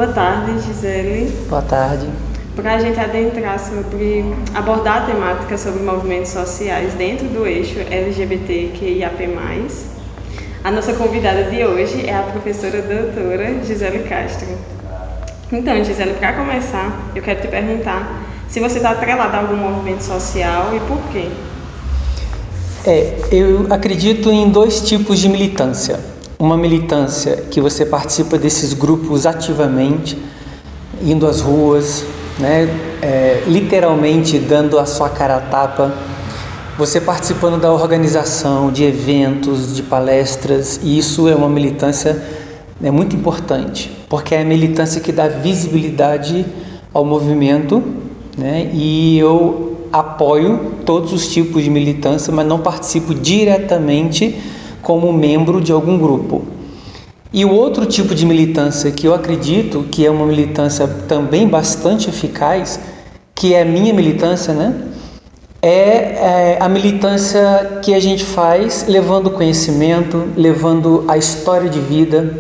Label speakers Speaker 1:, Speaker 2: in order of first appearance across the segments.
Speaker 1: Boa tarde, Gisele.
Speaker 2: Boa tarde.
Speaker 1: Para a gente abordar a temática sobre movimentos sociais dentro do eixo LGBTQIAP+, a nossa convidada de hoje é a professora doutora Gisele Castro. Então, Gisele, para começar, eu quero te perguntar se você está atrelada a algum movimento social e por quê?
Speaker 2: Eu acredito em dois tipos de militância. Uma militância que você participa desses grupos ativamente, indo às ruas, literalmente dando a sua cara a tapa, você participando da organização de eventos, de palestras, e isso é uma militância muito importante, porque é a militância que dá visibilidade ao movimento, e eu apoio todos os tipos de militância, mas não participo diretamente como membro de algum grupo. E o outro tipo de militância que eu acredito que é uma militância também bastante eficaz, que é a minha militância, é a militância que a gente faz levando conhecimento, levando a história de vida,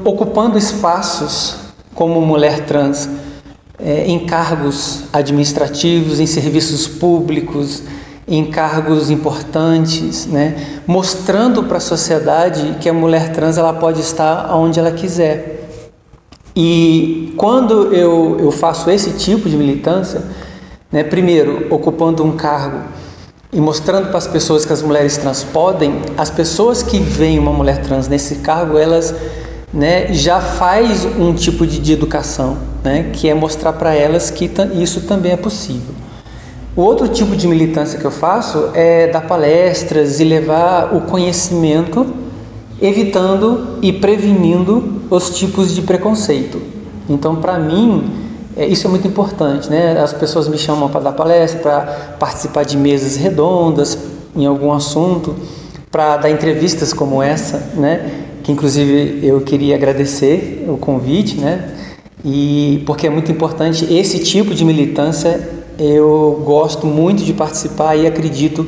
Speaker 2: ocupando espaços como mulher trans, em cargos administrativos, em serviços públicos, em cargos importantes, mostrando para a sociedade que a mulher trans ela pode estar onde ela quiser. E quando eu faço esse tipo de militância, primeiro ocupando um cargo e mostrando para as pessoas que as mulheres trans podem, as pessoas que veem uma mulher trans nesse cargo, elas já faz um tipo de educação, que é mostrar para elas que isso também é possível. O outro tipo de militância que eu faço é dar palestras e levar o conhecimento, evitando e prevenindo os tipos de preconceito. Então, para mim, isso é muito importante, As pessoas me chamam para dar palestra, para participar de mesas redondas em algum assunto, para dar entrevistas como essa, que inclusive eu queria agradecer o convite, e porque é muito importante esse tipo de militância. Eu gosto muito de participar e acredito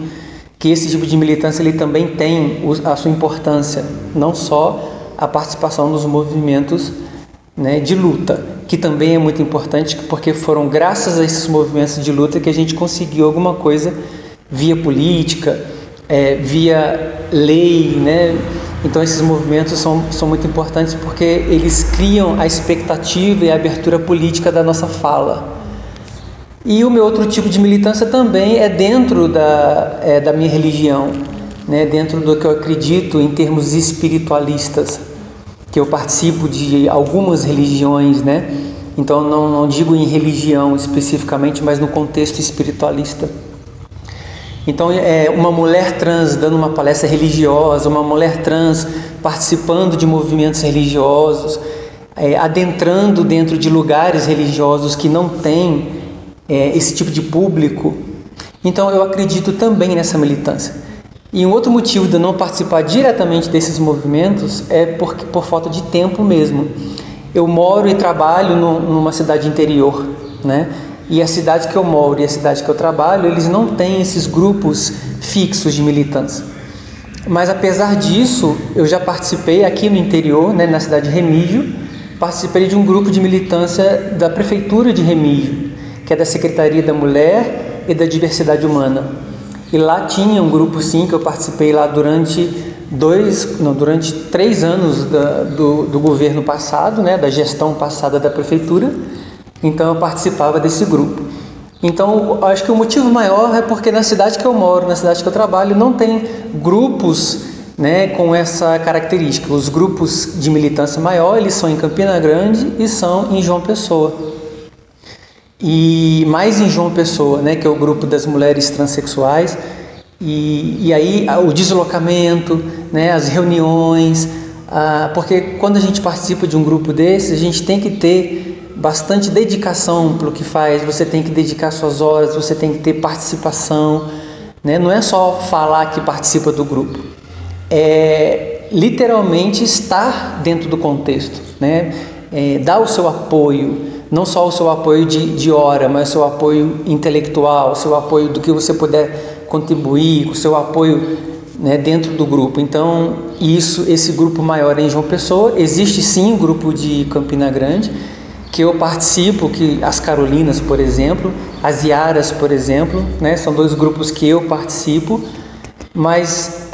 Speaker 2: que esse tipo de militância ele também tem a sua importância, não só a participação nos movimentos de luta, que também é muito importante, porque foram graças a esses movimentos de luta que a gente conseguiu alguma coisa via política, via lei, Então esses movimentos são muito importantes porque eles criam a expectativa e a abertura política da nossa fala. E o meu outro tipo de militância também é dentro da minha religião, dentro do que eu acredito em termos espiritualistas, que eu participo de algumas religiões, Então não digo em religião especificamente, mas no contexto espiritualista. Então, uma mulher trans dando uma palestra religiosa, uma mulher trans participando de movimentos religiosos, adentrando dentro de lugares religiosos que não têm esse tipo de público. Então, eu acredito também nessa militância. E um outro motivo de eu não participar diretamente desses movimentos é por falta de tempo mesmo. Eu moro e trabalho numa cidade interior, E a cidade que eu moro e a cidade que eu trabalho, eles não têm esses grupos fixos de militância. Mas apesar disso, eu já participei aqui no interior, na cidade de Remígio, participei de um grupo de militância da Prefeitura de Remígio, que é da Secretaria da Mulher e da Diversidade Humana. E lá tinha um grupo sim, que eu participei lá durante 3 anos do governo passado, da gestão passada da Prefeitura. Então eu participava desse grupo. Então acho que o motivo maior é porque na cidade que eu moro, na cidade que eu trabalho, não tem grupos com essa característica. Os grupos de militância maior, eles são em Campina Grande e são em João Pessoa. E mais em João Pessoa, que é o grupo das mulheres transexuais. E aí o deslocamento, as reuniões, porque quando a gente participa de um grupo desse, a gente tem que ter bastante dedicação pelo que faz, você tem que dedicar suas horas, você tem que ter participação, Não é só falar que participa do grupo, é literalmente estar dentro do contexto, dar o seu apoio, não só o seu apoio de hora, mas o seu apoio intelectual, o seu apoio do que você puder contribuir, o seu apoio né, dentro do grupo. Então, esse grupo maior é em João Pessoa. Existe sim um grupo de Campina Grande, que eu participo, que as Carolinas, por exemplo, as Iaras, por exemplo, né, são 2 grupos que eu participo, mas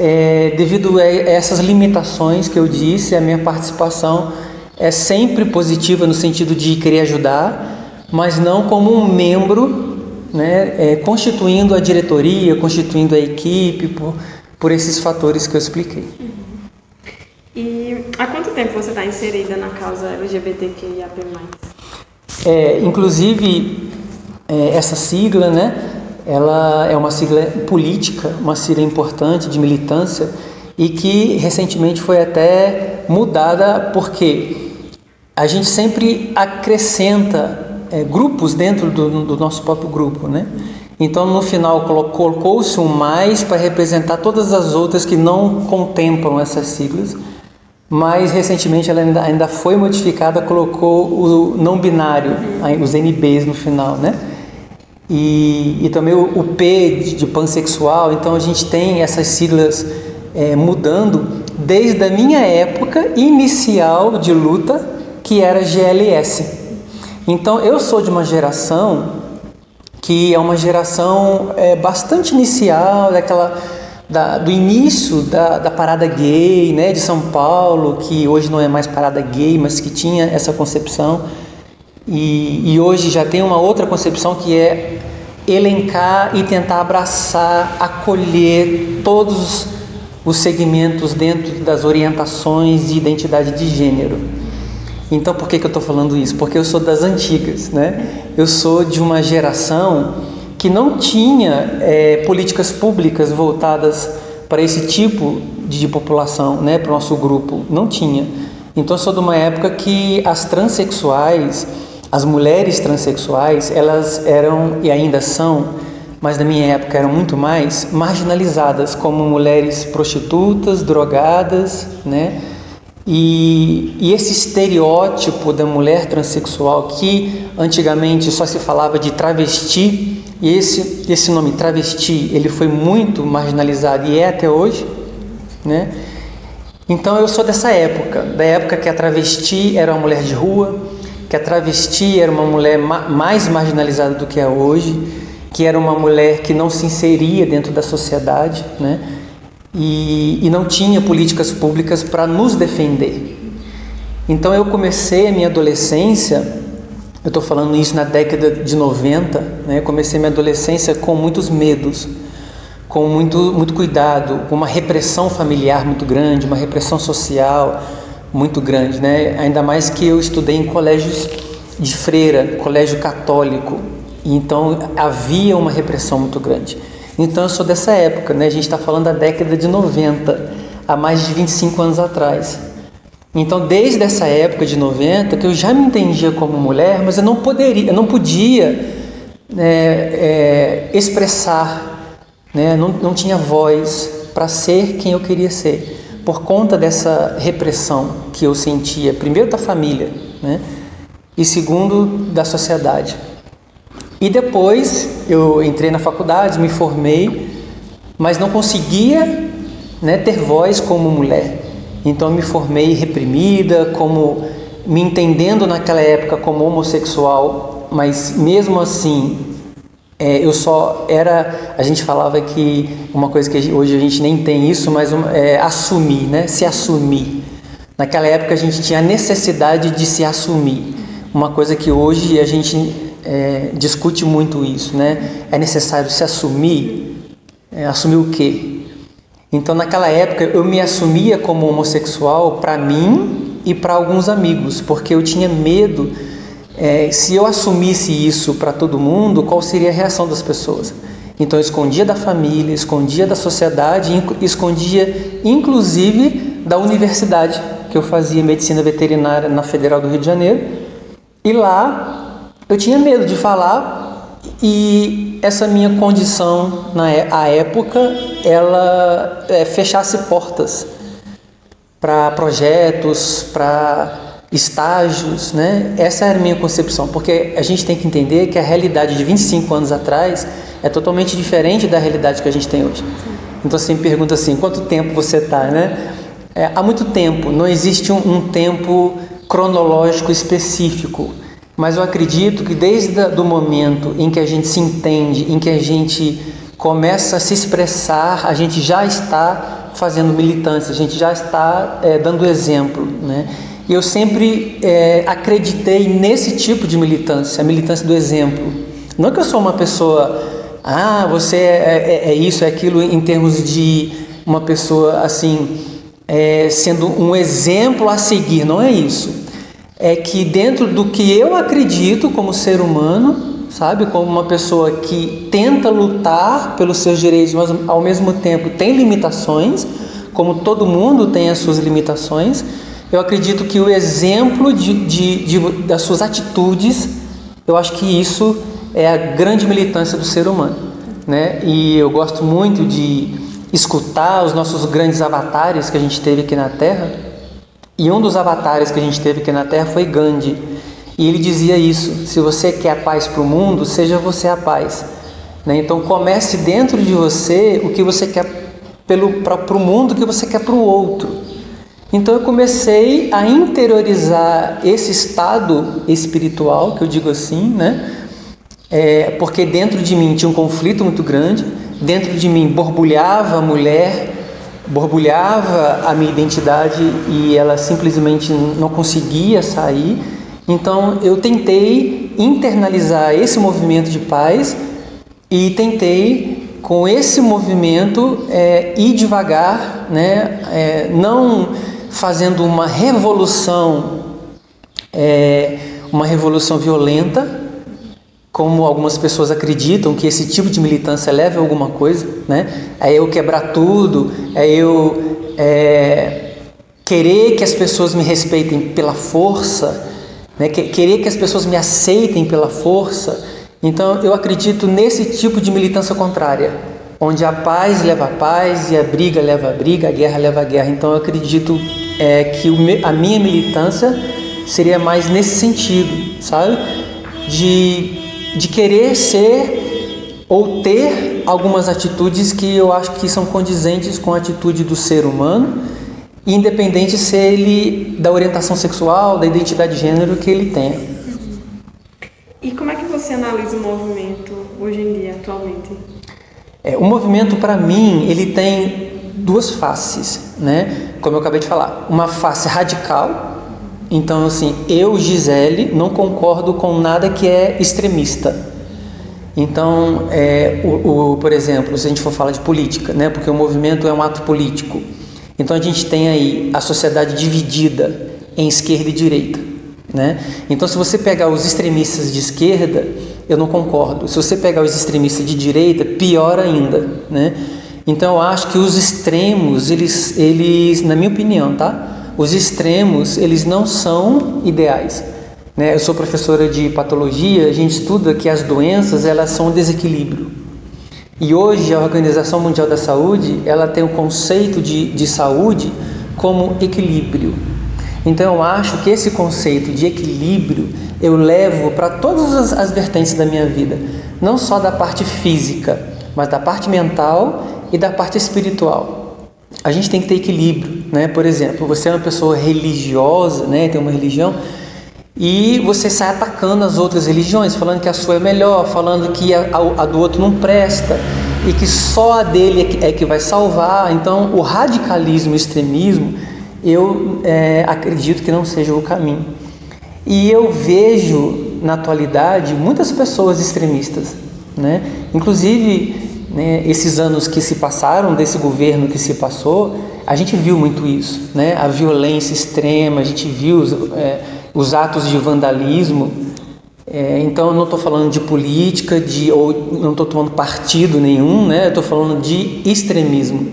Speaker 2: devido a essas limitações que eu disse, a minha participação é sempre positiva no sentido de querer ajudar, mas não como um membro, né, constituindo a diretoria, constituindo a equipe, por esses fatores que eu expliquei.
Speaker 1: E há quanto tempo você está inserida na causa LGBTQIAP+.
Speaker 2: Inclusive, essa sigla, né, ela é uma sigla política, uma sigla importante de militância e que recentemente foi até mudada porque a gente sempre acrescenta grupos dentro do nosso próprio grupo, né? Então, no final, colocou-se um mais para representar todas as outras que não contemplam essas siglas, mas recentemente ela ainda foi modificada, colocou o não binário, os NBs no final, né? E também o P de pansexual. Então a gente tem essas siglas mudando desde a minha época inicial de luta, que era GLS. Então eu sou de uma geração que é uma geração bastante inicial, do início da parada gay, né, de São Paulo, que hoje não é mais parada gay, mas que tinha essa concepção. E hoje já tem uma outra concepção que é elencar e tentar abraçar, acolher todos os segmentos dentro das orientações de identidade de gênero. Então, por que eu estou falando isso? Porque eu sou das antigas, né? Eu sou de uma geração que não tinha políticas públicas voltadas para esse tipo de população, né? Para o nosso grupo, não tinha. Então, eu sou de uma época que as transexuais, as mulheres transexuais, elas eram e ainda são, mas na minha época eram muito mais marginalizadas, como mulheres prostitutas, drogadas, né? E esse estereótipo da mulher transexual, que antigamente só se falava de travesti, e esse nome travesti, ele foi muito marginalizado e é até hoje, né? Então eu sou dessa época, da época que a travesti era uma mulher de rua, que a travesti era uma mulher mais marginalizada do que é hoje, que era uma mulher que não se inseria dentro da sociedade, né? E não tinha políticas públicas para nos defender. Então eu comecei a minha adolescência, eu estou falando isso na década de 90, né? Comecei a minha adolescência com muitos medos, com muito cuidado, com uma repressão familiar muito grande, uma repressão social muito grande, né? Ainda mais que eu estudei em colégios de freira, colégio católico, e então havia uma repressão muito grande. Então eu sou dessa época, né? A gente está falando da década de 90, há mais de 25 anos atrás. Então desde essa época de 90 que eu já me entendia como mulher, mas eu não podia expressar, né? Não tinha voz para ser quem eu queria ser, por conta dessa repressão que eu sentia, primeiro da família, né? E segundo da sociedade. E depois eu entrei na faculdade, me formei, mas não conseguia, né, ter voz como mulher. Então eu me formei reprimida, como me entendendo naquela época como homossexual, mas mesmo assim eu só era, a gente falava que uma coisa que hoje a gente nem tem isso, mas assumir, né, se assumir. Naquela época a gente tinha a necessidade de se assumir, uma coisa que hoje a gente discute muito isso, né? É necessário se assumir. Assumir o quê? Então naquela época eu me assumia como homossexual para mim e para alguns amigos, porque eu tinha medo, se eu assumisse isso para todo mundo, qual seria a reação das pessoas? Então eu escondia da família, escondia da sociedade, escondia inclusive da universidade, que eu fazia medicina veterinária na Federal do Rio de Janeiro, e lá eu tinha medo de falar, e essa minha condição à época, ela fechasse portas para projetos, para estágios, né? Essa era a minha concepção, porque a gente tem que entender que a realidade de 25 anos atrás é totalmente diferente da realidade que a gente tem hoje. Então você me pergunta assim, quanto tempo você está, né? Há muito tempo, não existe um tempo cronológico específico, mas eu acredito que desde o momento em que a gente se entende, em que a gente começa a se expressar, a gente já está fazendo militância, a gente já está dando exemplo, né? E eu sempre acreditei nesse tipo de militância, a militância do exemplo. Não que eu sou uma pessoa, você é isso, é aquilo, em termos de uma pessoa assim, sendo um exemplo a seguir, não é isso. É que dentro do que eu acredito como ser humano, sabe, como uma pessoa que tenta lutar pelos seus direitos, mas ao mesmo tempo tem limitações, como todo mundo tem as suas limitações, eu acredito que o exemplo das suas atitudes, eu acho que isso é a grande militância do ser humano, né? E eu gosto muito de escutar os nossos grandes avatares que a gente teve aqui na Terra. E um dos avatares que a gente teve aqui na Terra foi Gandhi. E ele dizia isso: se você quer a paz para o mundo, seja você a paz, né? Então comece dentro de você o que você quer para o mundo, o que você quer para o outro. Então eu comecei a interiorizar esse estado espiritual, que eu digo assim, né? Porque dentro de mim tinha um conflito muito grande, dentro de mim borbulhava a mulher, borbulhava a minha identidade e ela simplesmente não conseguia sair. Então eu tentei internalizar esse movimento de paz e tentei, com esse movimento, ir devagar, né? Não fazendo uma revolução violenta, como algumas pessoas acreditam que esse tipo de militância leva a alguma coisa, né? É eu quebrar tudo, é eu querer que as pessoas me respeitem pela força, né? Querer que as pessoas me aceitem pela força. Então eu acredito nesse tipo de militância contrária, onde a paz leva a paz e a briga leva a briga, a guerra leva a guerra. Então eu acredito que a minha militância seria mais nesse sentido, sabe? De querer ser ou ter algumas atitudes que eu acho que são condizentes com a atitude do ser humano, independente se ele da orientação sexual, da identidade de gênero que ele tenha.
Speaker 1: E como é que você analisa o movimento hoje em dia, atualmente?
Speaker 2: O movimento, para mim, ele tem duas faces, né? Como eu acabei de falar, uma face radical. Então, assim, eu, Gisele, não concordo com nada que é extremista. Então, por exemplo, se a gente for falar de política, né? Porque o movimento é um ato político. Então, a gente tem aí a sociedade dividida em esquerda e direita, né? Então, se você pegar os extremistas de esquerda, eu não concordo. Se você pegar os extremistas de direita, pior ainda, né? Então, eu acho que os extremos, eles, na minha opinião, tá? Os extremos, eles não são ideais, né? Eu sou professora de patologia, a gente estuda que as doenças, elas são um desequilíbrio. E hoje a Organização Mundial da Saúde, ela tem o conceito de saúde como equilíbrio. Então eu acho que esse conceito de equilíbrio eu levo para todas as vertentes da minha vida, não só da parte física, mas da parte mental e da parte espiritual. A gente tem que ter equilíbrio, né? Por exemplo, você é uma pessoa religiosa, né? Tem uma religião, e você sai atacando as outras religiões, falando que a sua é melhor, falando que a do outro não presta e que só a dele é que vai salvar. Então, o radicalismo, o extremismo, eu acredito que não seja o caminho. E eu vejo, na atualidade, muitas pessoas extremistas, né? Inclusive, né, esses anos que se passaram, desse governo que se passou, a gente viu muito isso, né? A violência extrema, a gente viu os atos de vandalismo. Então eu não estou falando de política, ou não estou tomando partido nenhum, né? Eu estou falando de extremismo.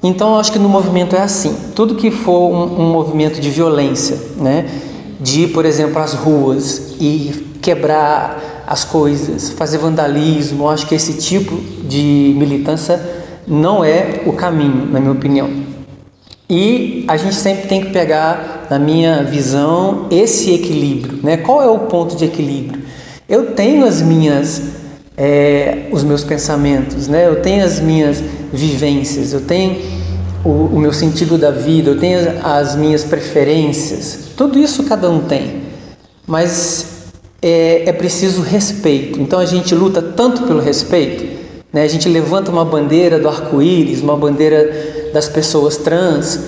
Speaker 2: Então eu acho que no movimento é assim, tudo que for um movimento de violência, né? De ir, por exemplo, às ruas e quebrar as coisas, fazer vandalismo, eu acho que esse tipo de militância não é o caminho, na minha opinião. E a gente sempre tem que pegar, na minha visão, esse equilíbrio, né? Qual é o ponto de equilíbrio? Eu tenho as minhas os meus pensamentos, né? Eu tenho as minhas vivências, eu tenho o meu sentido da vida, eu tenho as minhas preferências. Tudo isso cada um tem, mas é preciso respeito. Então a gente luta tanto pelo respeito, né? A gente levanta uma bandeira do arco-íris, uma bandeira das pessoas trans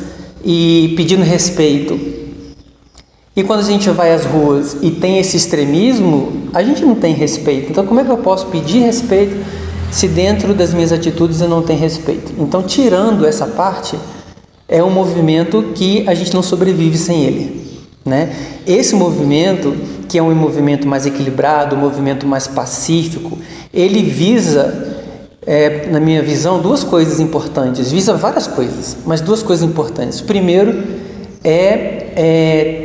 Speaker 2: e pedindo respeito. E quando a gente vai às ruas e tem esse extremismo, a gente não tem respeito. Então como é que eu posso pedir respeito se dentro das minhas atitudes eu não tenho respeito? Então, tirando essa parte, é um movimento que a gente não sobrevive sem ele, né? Esse movimento, que é um movimento mais equilibrado, um movimento mais pacífico, ele visa, na minha visão, duas coisas importantes. Visa várias coisas, mas duas coisas importantes. Primeiro,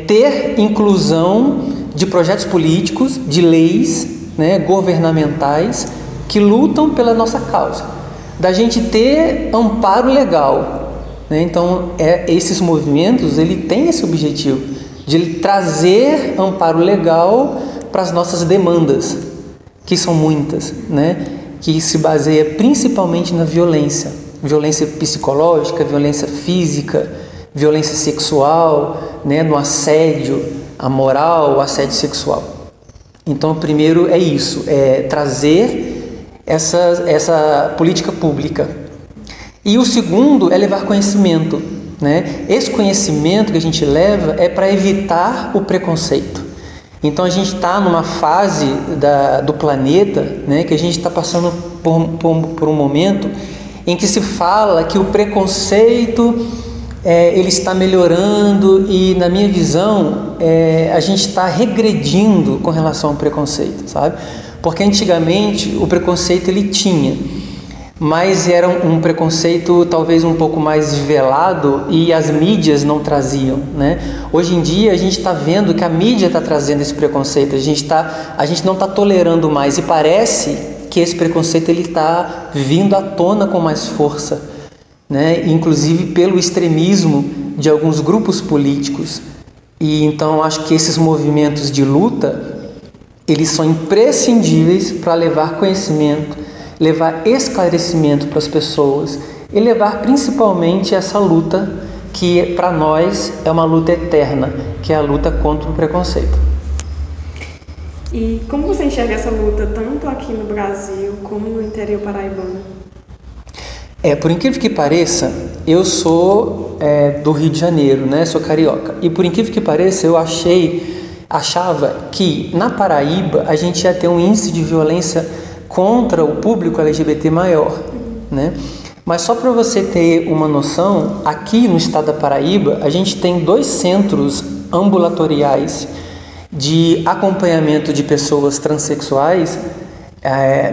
Speaker 2: ter inclusão de projetos políticos, de leis, né, governamentais, que lutam pela nossa causa, da gente ter amparo legal, né? Então, esses movimentos, ele tem esse objetivo de trazer amparo legal para as nossas demandas, que são muitas, né? Que se baseia principalmente na violência psicológica, violência física, violência sexual, né? No assédio, a moral, o assédio sexual. Então, o primeiro é isso, trazer essa política pública. E o segundo é levar conhecimento, né? Esse conhecimento que a gente leva é para evitar o preconceito. Então a gente está numa fase do planeta, né, que a gente está passando por um momento em que se fala que o preconceito ele está melhorando, e na minha visão a gente está regredindo com relação ao preconceito, sabe? Porque antigamente o preconceito ele tinha, mas era um preconceito talvez um pouco mais velado e as mídias não traziam, né? Hoje em dia a gente está vendo que a mídia está trazendo esse preconceito, a gente não está tolerando mais, e parece que esse preconceito ele está vindo à tona com mais força, né? Inclusive pelo extremismo de alguns grupos políticos. E então acho que esses movimentos de luta eles são imprescindíveis para levar conhecimento, levar esclarecimento para as pessoas e levar principalmente essa luta que para nós é uma luta eterna, que é a luta contra o preconceito.
Speaker 1: E como você enxerga essa luta tanto aqui no Brasil como no interior paraibano?
Speaker 2: Por incrível que pareça, eu sou do Rio de Janeiro, né? Sou carioca. E por incrível que pareça, eu achava que na Paraíba a gente ia ter um índice de violência contra o público LGBT maior, né? Mas só para você ter uma noção, aqui no estado da Paraíba a gente tem 2 centros ambulatoriais de acompanhamento de pessoas transexuais.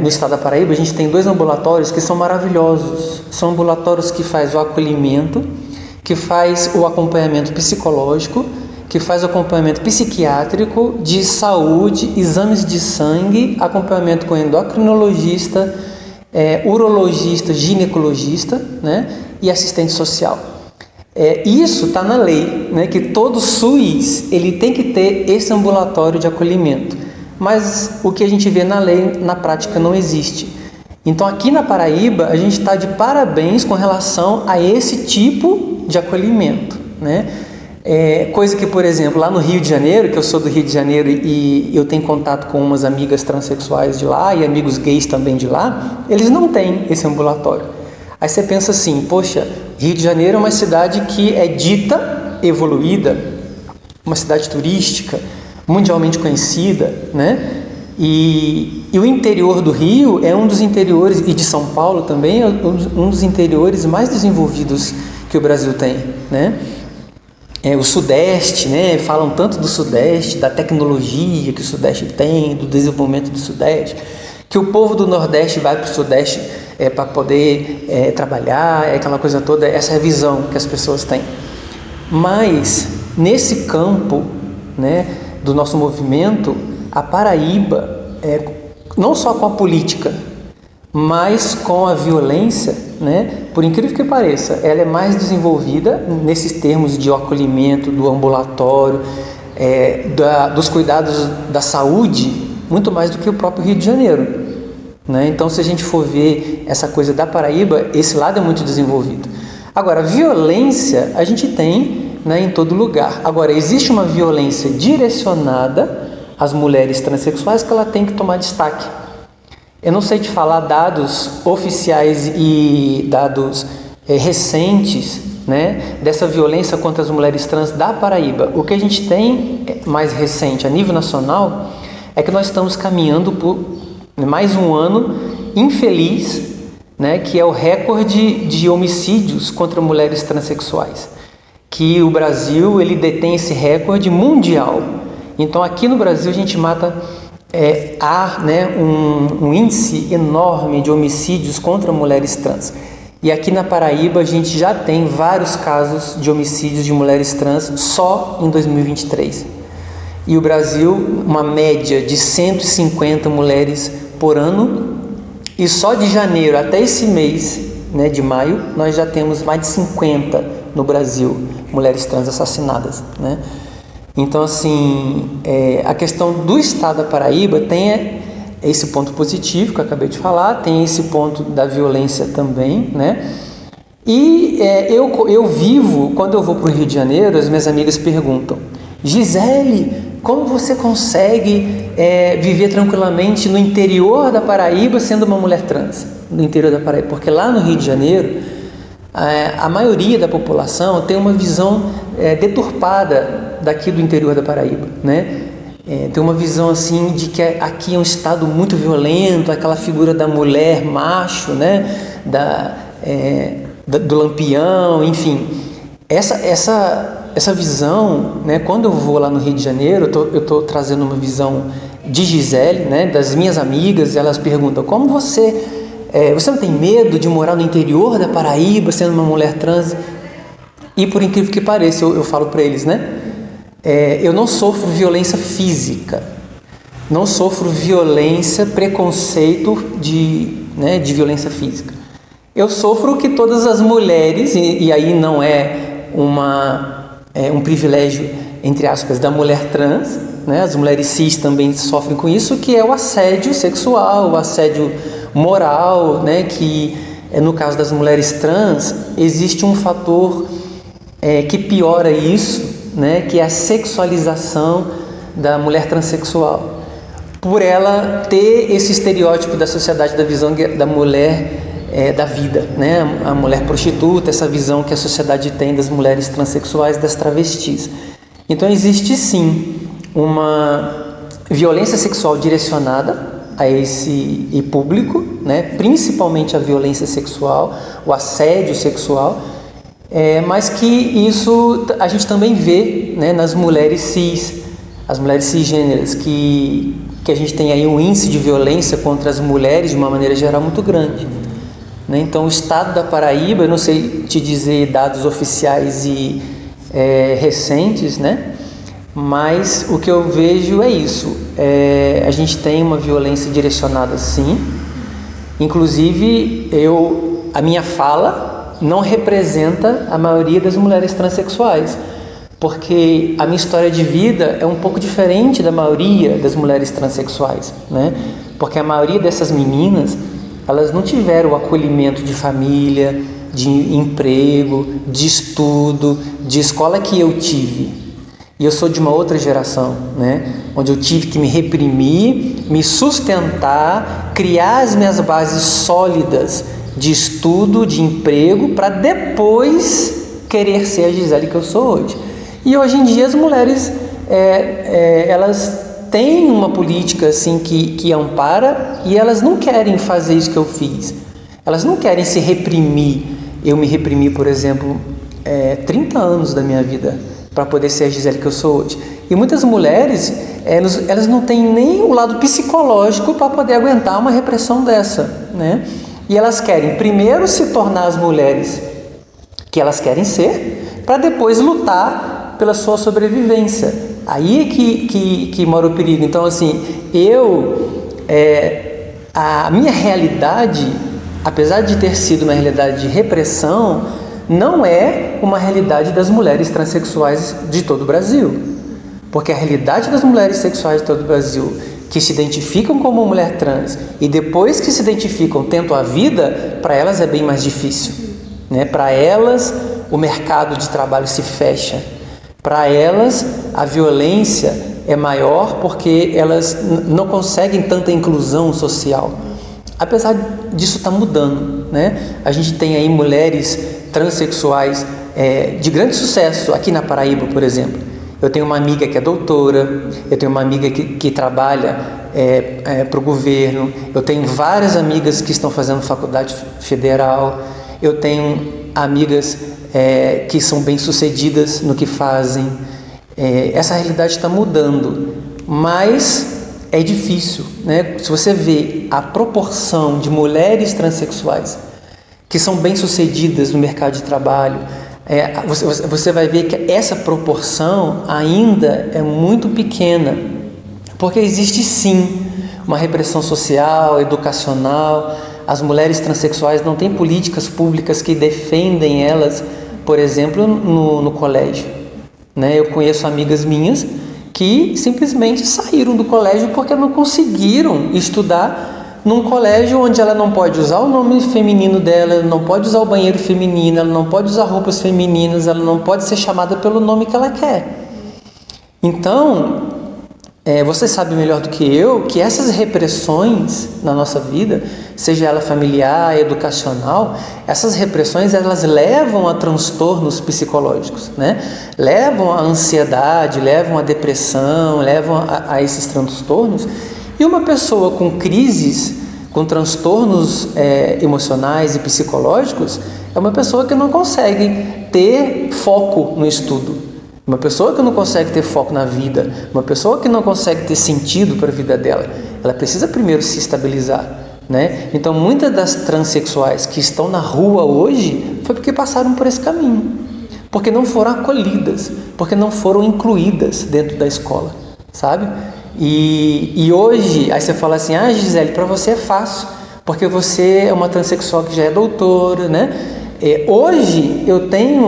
Speaker 2: No estado da Paraíba a gente tem 2 ambulatórios que são maravilhosos. São ambulatórios que faz o acolhimento, que faz o acompanhamento psicológico, que faz acompanhamento psiquiátrico, de saúde, exames de sangue, acompanhamento com endocrinologista, urologista, ginecologista, né, e assistente social. Isso está na lei, né, que todo SUS ele tem que ter esse ambulatório de acolhimento, mas o que a gente vê na lei, na prática não existe. Então aqui na Paraíba a gente está de parabéns com relação a esse tipo de acolhimento, né? Coisa que, por exemplo, lá no Rio de Janeiro, que eu sou do Rio de Janeiro e eu tenho contato com umas amigas transexuais de lá e amigos gays também de lá, eles não têm esse ambulatório. Aí você pensa assim, poxa, Rio de Janeiro é uma cidade que é dita evoluída, uma cidade turística, mundialmente conhecida, né? E o interior do Rio é um dos interiores, e de São Paulo também, é um dos interiores mais desenvolvidos que o Brasil tem, né? O Sudeste, né? Falam tanto do Sudeste, da tecnologia que o Sudeste tem, do desenvolvimento do Sudeste, que o povo do Nordeste vai para o Sudeste para poder trabalhar, aquela coisa toda. Essa é a visão que as pessoas têm. Mas nesse campo, né, do nosso movimento, a Paraíba, não só com a política, mas com a violência, né, por incrível que pareça, ela é mais desenvolvida nesses termos de acolhimento, do ambulatório, dos cuidados da saúde, muito mais do que o próprio Rio de Janeiro. né? Então, se a gente for ver essa coisa da Paraíba, esse lado é muito desenvolvido. Agora, violência a gente tem, né, em todo lugar. Agora, existe uma violência direcionada às mulheres transexuais que ela tem que tomar destaque. Eu não sei te falar dados oficiais e dados recentes, né, dessa violência contra as mulheres trans da Paraíba. O que a gente tem mais recente a nível nacional é que nós estamos caminhando por mais um ano infeliz, né, que é o recorde de homicídios contra mulheres transexuais, que o Brasil ele detém esse recorde mundial. Então aqui no Brasil a gente mata há, né, um índice enorme de homicídios contra mulheres trans. E aqui na Paraíba a gente já tem vários casos de homicídios de mulheres trans só em 2023. E o Brasil, uma média de 150 mulheres por ano, e só de janeiro até esse mês, né, de maio, nós já temos mais de 50 no Brasil, mulheres trans assassinadas, né? Então, assim, a questão do estado da Paraíba tem esse ponto positivo que eu acabei de falar, tem esse ponto da violência também, né? E eu vivo, quando eu vou para o Rio de Janeiro, as minhas amigas perguntam: Gisele, como você consegue viver tranquilamente no interior da Paraíba sendo uma mulher trans? No interior da Paraíba, porque lá no Rio de Janeiro, a maioria da população tem uma visão deturpada daqui do interior da Paraíba, né? Tem uma visão assim de que aqui é um estado muito violento, aquela figura da mulher macho, né? Do lampião, enfim. Essa visão, né? Quando eu vou lá no Rio de Janeiro, eu estou trazendo uma visão de Gisele, né? Das minhas amigas, elas perguntam: como você não tem medo de morar no interior da Paraíba sendo uma mulher trans? E por incrível que pareça, eu falo para eles, né? Eu não sofro violência física, não sofro violência, preconceito de violência física. Eu sofro o que todas as mulheres, e aí não é um privilégio, entre aspas, da mulher trans, né? As mulheres cis também sofrem com isso, que é o assédio sexual, o assédio moral, né? Que no caso das mulheres trans existe um fator que piora isso, né? Que é a sexualização da mulher transexual, por ela ter esse estereótipo da sociedade da visão da mulher da vida, né? A mulher prostituta, essa visão que a sociedade tem das mulheres transexuais, das travestis. Então existe sim uma violência sexual direcionada a esse público, né? Principalmente a violência sexual, o assédio sexual, mas que isso a gente também vê, né, nas mulheres cis, as mulheres cisgêneras, que a gente tem aí um índice de violência contra as mulheres de uma maneira geral muito grande, né? Então o estado da Paraíba, eu não sei te dizer dados oficiais e recentes, né? Mas o que eu vejo é isso, a gente tem uma violência direcionada sim, inclusive a minha fala não representa a maioria das mulheres transexuais, porque a minha história de vida é um pouco diferente da maioria das mulheres transexuais, né? Porque a maioria dessas meninas, elas não tiveram o acolhimento de família, de emprego, de estudo, de escola que eu tive. E eu sou de uma outra geração, né? Onde eu tive que me reprimir, me sustentar, criar as minhas bases sólidas de estudo, de emprego, para depois querer ser a Gisele que eu sou hoje. E hoje em dia as mulheres, elas têm uma política assim que ampara, e elas não querem fazer isso que eu fiz. Elas não querem se reprimir. Eu me reprimi, por exemplo, 30 anos da minha vida para poder ser a Gisele que eu sou hoje. E muitas mulheres, elas não têm nem o lado psicológico para poder aguentar uma repressão dessa, né? E elas querem primeiro se tornar as mulheres que elas querem ser, para depois lutar pela sua sobrevivência. Aí é que mora o perigo. Então, assim, a minha realidade, apesar de ter sido uma realidade de repressão, não é uma realidade das mulheres transexuais de todo o Brasil. Porque a realidade das mulheres sexuais de todo o Brasil, que se identificam como mulher trans e depois que se identificam tentam a vida, para elas é bem mais difícil, né? Para elas o mercado de trabalho se fecha, para elas a violência é maior porque elas não conseguem tanta inclusão social. Apesar disso estar mudando, né? A gente tem aí mulheres transexuais de grande sucesso aqui na Paraíba, por exemplo. Eu tenho uma amiga que é doutora, eu tenho uma amiga que trabalha para o governo, eu tenho várias amigas que estão fazendo faculdade federal, eu tenho amigas que são bem-sucedidas no que fazem. Essa realidade está mudando, mas é difícil, né? Se você vê a proporção de mulheres transexuais que são bem-sucedidas no mercado de trabalho, você vai ver que essa proporção ainda é muito pequena, porque existe sim uma repressão social, educacional. As mulheres transexuais não têm políticas públicas que defendem elas, por exemplo, no colégio, né? Eu conheço amigas minhas que simplesmente saíram do colégio porque não conseguiram estudar num colégio onde ela não pode usar o nome feminino dela, ela não pode usar o banheiro feminino, ela não pode usar roupas femininas, ela não pode ser chamada pelo nome que ela quer. Então, você sabe melhor do que eu que essas repressões na nossa vida, seja ela familiar, educacional, essas repressões elas levam a transtornos psicológicos, né? Levam à ansiedade, levam à depressão, levam a esses transtornos. E uma pessoa com crises, com transtornos emocionais e psicológicos, é uma pessoa que não consegue ter foco no estudo. Uma pessoa que não consegue ter foco na vida, uma pessoa que não consegue ter sentido para a vida dela, ela precisa primeiro se estabilizar, né? Então, muitas das transexuais que estão na rua hoje foi porque passaram por esse caminho, porque não foram acolhidas, porque não foram incluídas dentro da escola, sabe? E hoje, aí você fala assim, Gisele, para você é fácil, porque você é uma transexual que já é doutora, né? Hoje eu tenho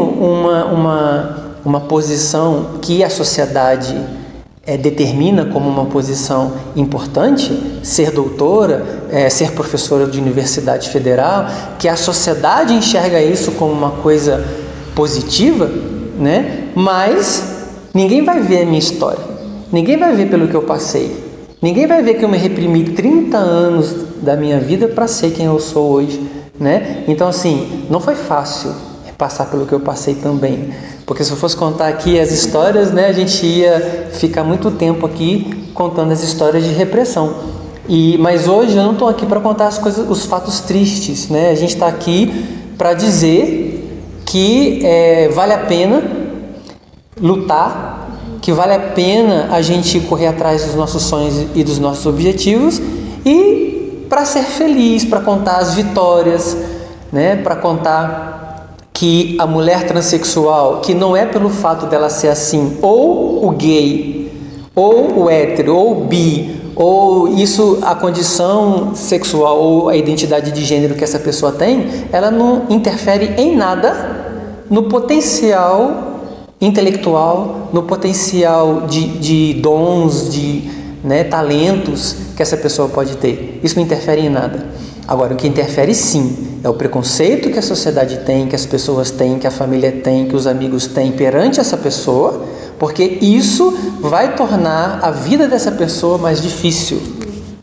Speaker 2: uma posição que a sociedade determina como uma posição importante, ser doutora, ser professora de universidade federal, que a sociedade enxerga isso como uma coisa positiva, né? Mas ninguém vai ver a minha história, ninguém vai ver pelo que eu passei, ninguém vai ver que eu me reprimi 30 anos da minha vida para ser quem eu sou hoje, né? Então assim, não foi fácil passar pelo que eu passei também, porque se eu fosse contar aqui as histórias, né, a gente ia ficar muito tempo aqui contando as histórias de repressão. Mas hoje eu não estou aqui para contar as coisas, os fatos tristes, né? A gente está aqui para dizer que vale a pena lutar, que vale a pena a gente correr atrás dos nossos sonhos e dos nossos objetivos, e para ser feliz, para contar as vitórias, né? Para contar que a mulher transexual, que não é pelo fato dela ser assim, ou o gay, ou o hétero, ou o bi, ou isso, a condição sexual ou a identidade de gênero que essa pessoa tem, ela não interfere em nada no potencial intelectual, no potencial de dons, de talentos que essa pessoa pode ter. Isso não interfere em nada. Agora, o que interfere sim é o preconceito que a sociedade tem, que as pessoas têm, que a família tem, que os amigos têm perante essa pessoa, porque isso vai tornar a vida dessa pessoa mais difícil,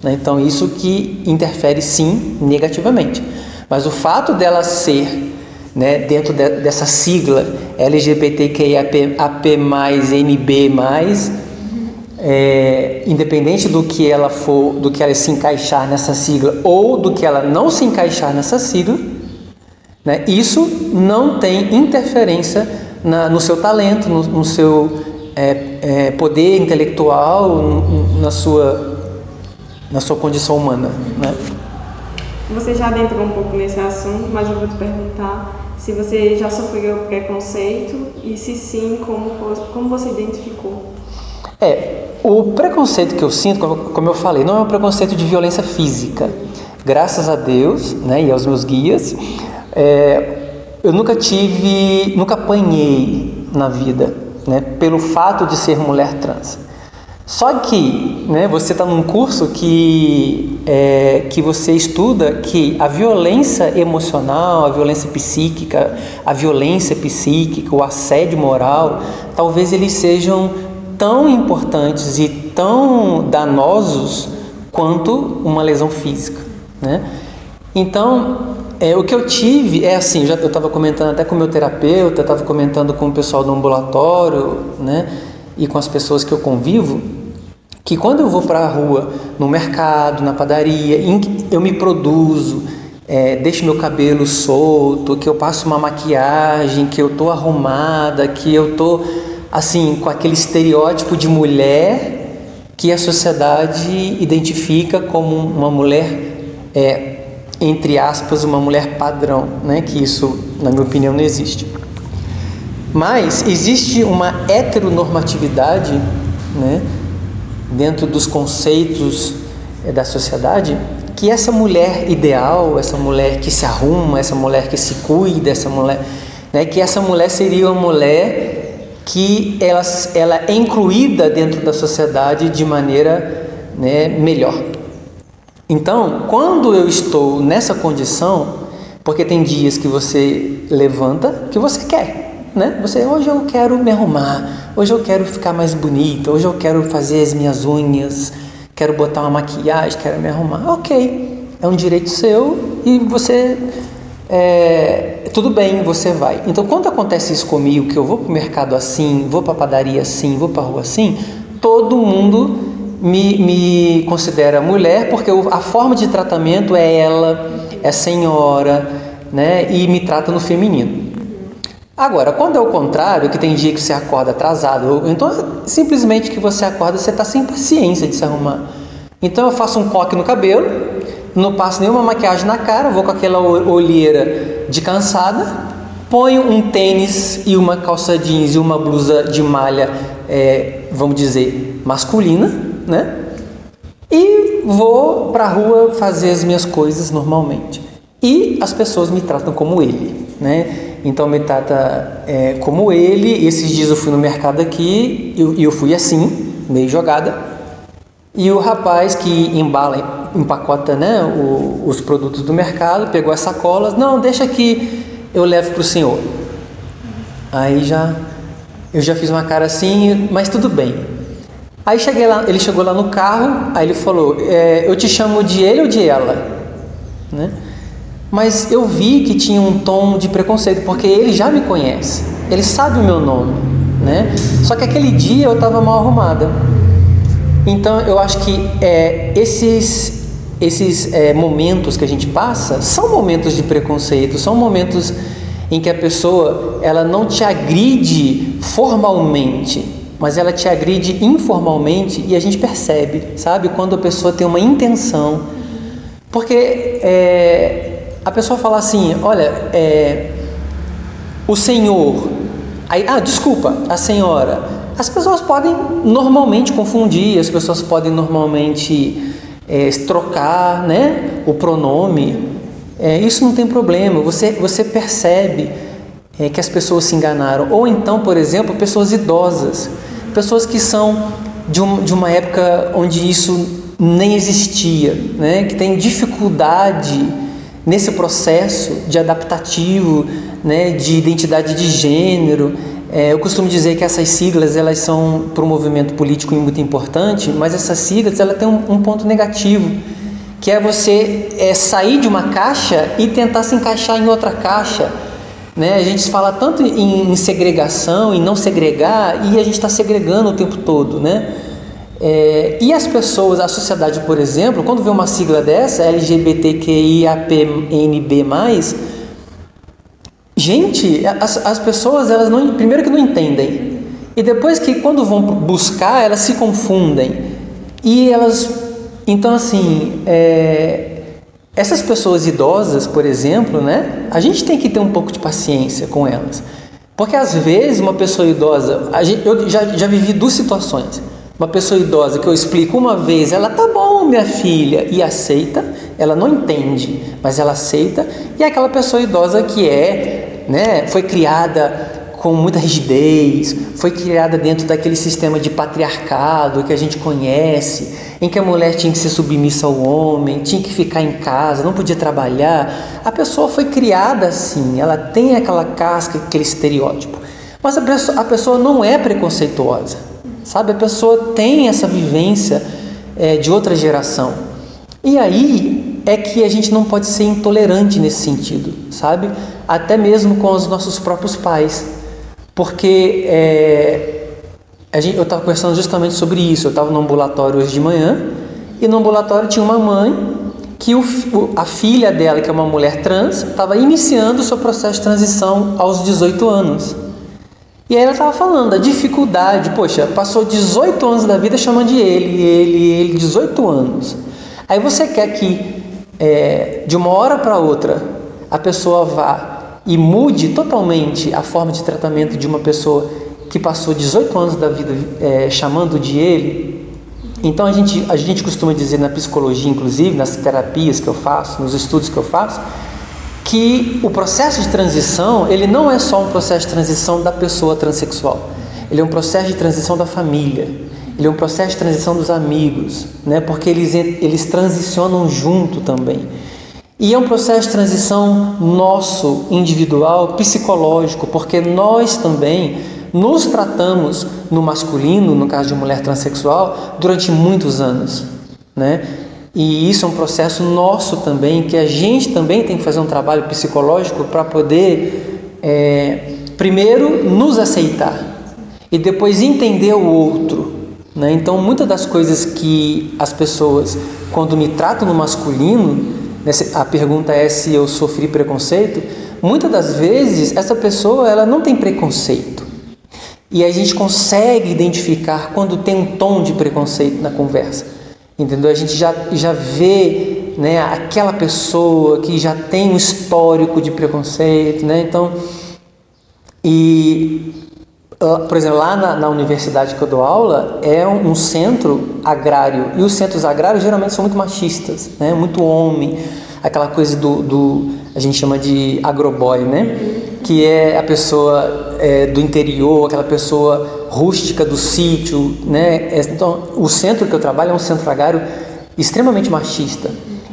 Speaker 2: né? Então, isso que interfere sim negativamente. Mas o fato dela ser, né, dentro dessa sigla LGBTQIAP+, NB+, independente do que ela for, do que ela se encaixar nessa sigla ou do que ela não se encaixar nessa sigla, né, isso não tem interferência no seu talento, no seu poder intelectual, na sua condição humana, né?
Speaker 1: Você já adentrou um pouco nesse assunto, mas eu vou te perguntar se você já sofreu preconceito e se sim, como você identificou?
Speaker 2: O preconceito que eu sinto, como eu falei, não é um preconceito de violência física. Graças a Deus, né, e aos meus guias, eu nunca apanhei na vida, né, pelo fato de ser mulher trans. Só que, né, você está num curso que você estuda que a violência emocional, a violência psíquica, o assédio moral, talvez eles sejam tão importantes e tão danosos quanto uma lesão física, né? Então, o que eu tive é assim, eu estava comentando até com o meu terapeuta, estava comentando com o pessoal do ambulatório, né, e com as pessoas que eu convivo, que quando eu vou para a rua, no mercado, na padaria, eu me produzo, deixo meu cabelo solto, que eu passo uma maquiagem, que eu estou arrumada, que eu estou assim, com aquele estereótipo de mulher que a sociedade identifica como uma mulher, entre aspas, uma mulher padrão, né? Que isso, na minha opinião, não existe. Mas existe uma heteronormatividade, né, dentro dos conceitos da sociedade, que essa mulher ideal, essa mulher que se arruma, essa mulher que se cuida, essa mulher, né, que essa mulher seria uma mulher que ela é incluída dentro da sociedade de maneira, né, melhor. Então, quando eu estou nessa condição, porque tem dias que você levanta que você quer, né? Hoje eu quero me arrumar, hoje eu quero ficar mais bonita, hoje eu quero fazer as minhas unhas, quero botar uma maquiagem, quero me arrumar. Ok, é um direito seu e você, tudo bem, você vai. Então, quando acontece isso comigo, que eu vou para o mercado assim, vou para a padaria assim, vou para a rua assim, todo mundo me considera mulher, porque a forma de tratamento é ela, é senhora, né? E me trata no feminino. Agora, quando é o contrário, que tem dia que você acorda atrasado, então simplesmente que você acorda, você está sem paciência de se arrumar. Então eu faço um coque no cabelo, não passo nenhuma maquiagem na cara, vou com aquela olheira de cansada, ponho um tênis e uma calça jeans e uma blusa de malha, vamos dizer, masculina, né? E vou para a rua fazer as minhas coisas normalmente. E as pessoas me tratam como ele, né? Então me trata como ele. Esses dias eu fui no mercado aqui e eu fui assim, meio jogada. E o rapaz que empacota, né, os produtos do mercado, pegou as sacolas. Não, deixa aqui, eu levo para o senhor. Aí eu já fiz uma cara assim, mas tudo bem. Aí cheguei lá, ele chegou lá no carro, aí ele falou, eu te chamo de ele ou de ela? Né? Mas eu vi que tinha um tom de preconceito, porque ele já me conhece, ele sabe o meu nome, né? Só que aquele dia eu estava mal arrumada. Então eu acho que esses momentos que a gente passa são momentos de preconceito, são momentos em que a pessoa ela não te agride formalmente, mas ela te agride informalmente e a gente percebe, sabe? Quando a pessoa tem uma intenção. Porque a pessoa fala assim, olha, o senhor, aí, desculpa, a senhora. As pessoas podem normalmente confundir, as pessoas podem normalmente trocar, né, o pronome. Isso não tem problema, você percebe que as pessoas se enganaram. Ou então, por exemplo, pessoas idosas, pessoas que são de uma época onde isso nem existia, né? Que tem dificuldade nesse processo de adaptativo, né? De identidade de gênero. Eu costumo dizer que essas siglas elas são para o movimento político muito importante, mas essas siglas ela tem um ponto negativo, que é você sair de uma caixa e tentar se encaixar em outra caixa. Né? A gente fala tanto em segregação, em não segregar, e a gente está segregando o tempo todo, né? E as pessoas, a sociedade, por exemplo, quando vê uma sigla dessa, LGBTQIAPNB+, gente, as pessoas, elas não, primeiro que não entendem, e depois que quando vão buscar, elas se confundem, e elas, então assim, essas pessoas idosas, por exemplo, né, a gente tem que ter um pouco de paciência com elas. Porque às vezes uma pessoa idosa, eu já vivi duas situações. Uma pessoa idosa que eu explico uma vez, ela tá bom, minha filha, e aceita, ela não entende, mas ela aceita. E aquela pessoa idosa que né, foi criada com muita rigidez, foi criada dentro daquele sistema de patriarcado que a gente conhece, em que a mulher tinha que ser submissa ao homem, tinha que ficar em casa, não podia trabalhar. A pessoa foi criada assim, ela tem aquela casca, aquele estereótipo. Mas a pessoa não é preconceituosa, sabe? A pessoa tem essa vivência de outra geração. E aí é que a gente não pode ser intolerante nesse sentido, sabe? Até mesmo com os nossos próprios pais. Porque eu estava conversando justamente sobre isso. Eu estava no ambulatório hoje de manhã, e no ambulatório tinha uma mãe que a filha dela, que é uma mulher trans, estava iniciando o seu processo de transição aos 18 anos. E aí ela estava falando da dificuldade, poxa, passou 18 anos da vida chamando de ele, 18 anos. Aí você quer que de uma hora para outra a pessoa vá e mude totalmente a forma de tratamento de uma pessoa que passou 18 anos da vida chamando de ele. Então a gente costuma dizer na psicologia, inclusive nas terapias que eu faço, nos estudos que eu faço, que o processo de transição, ele não é só um processo de transição da pessoa transexual, ele é um processo de transição da família, ele é um processo de transição dos amigos, né? Porque eles transicionam junto também. E é um processo de transição nosso, individual, psicológico, porque nós também nos tratamos no masculino, no caso de mulher transexual, durante muitos anos, né? E isso é um processo nosso também, que a gente também tem que fazer um trabalho psicológico para poder, primeiro, nos aceitar e depois entender o outro, né? Então, muitas das coisas que as pessoas, quando me tratam no masculino, a pergunta é se eu sofri preconceito, muitas das vezes essa pessoa ela não tem preconceito. E a gente consegue identificar quando tem um tom de preconceito na conversa. Entendeu? A gente já vê, né, aquela pessoa que já tem um histórico de preconceito, né? Então, por exemplo, lá na universidade que eu dou aula, é um centro agrário, e os centros agrários geralmente são muito machistas, né? Muito homem, aquela coisa a gente chama de agroboy, né? Que é a pessoa do interior, aquela pessoa rústica do sítio, né? Então, o centro que eu trabalho é um centro agrário extremamente machista.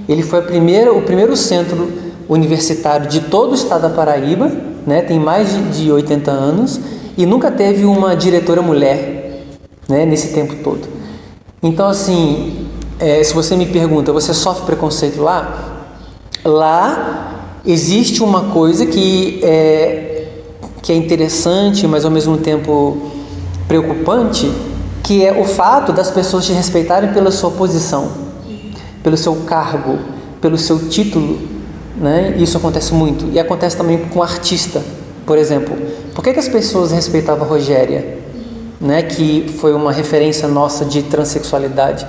Speaker 2: Ele foi o primeiro centro universitário de todo o estado da Paraíba, né? Tem mais de 80 anos, e nunca teve uma diretora mulher, né? Nesse tempo todo. Então, assim, se você me pergunta, você sofre preconceito lá? Lá existe uma coisa que é interessante, mas ao mesmo tempo preocupante, que é o fato das pessoas te respeitarem pela sua posição, pelo seu cargo, pelo seu título, né? Isso acontece muito. E acontece também com artista, por exemplo. Por que as pessoas respeitavam a Rogéria, né? Que foi uma referência nossa de transexualidade,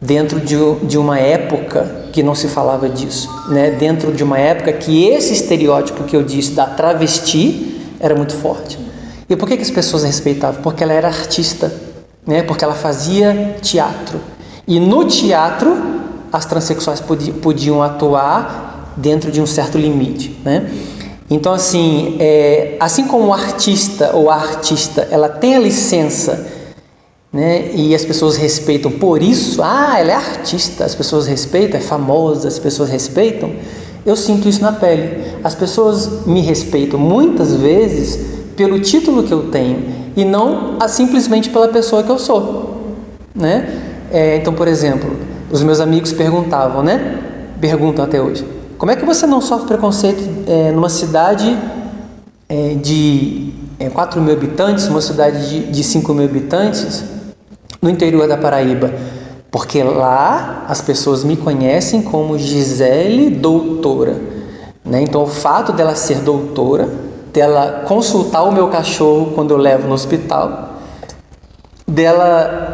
Speaker 2: dentro de uma época que não se falava disso, né? Dentro de uma época que esse estereótipo que eu disse da travesti era muito forte. E por que as pessoas respeitavam? Porque ela era artista, né? Porque ela fazia teatro. E no teatro, as transexuais podiam atuar dentro de um certo limite, né? Então, assim, assim como o artista ou a artista, ela tem a licença, né? E as pessoas respeitam por isso, ela é artista, as pessoas respeitam, é famosa, as pessoas respeitam. Eu sinto isso na pele. As pessoas me respeitam muitas vezes pelo título que eu tenho e não simplesmente pela pessoa que eu sou, né? Então, por exemplo, os meus amigos perguntavam, né? Perguntam até hoje: como é que você não sofre preconceito numa cidade de 4 mil habitantes, uma cidade de 5 mil habitantes, no interior da Paraíba? Porque lá as pessoas me conhecem como Gisele Doutora, né? Então, o fato dela ser doutora, dela consultar o meu cachorro quando eu levo no hospital, dela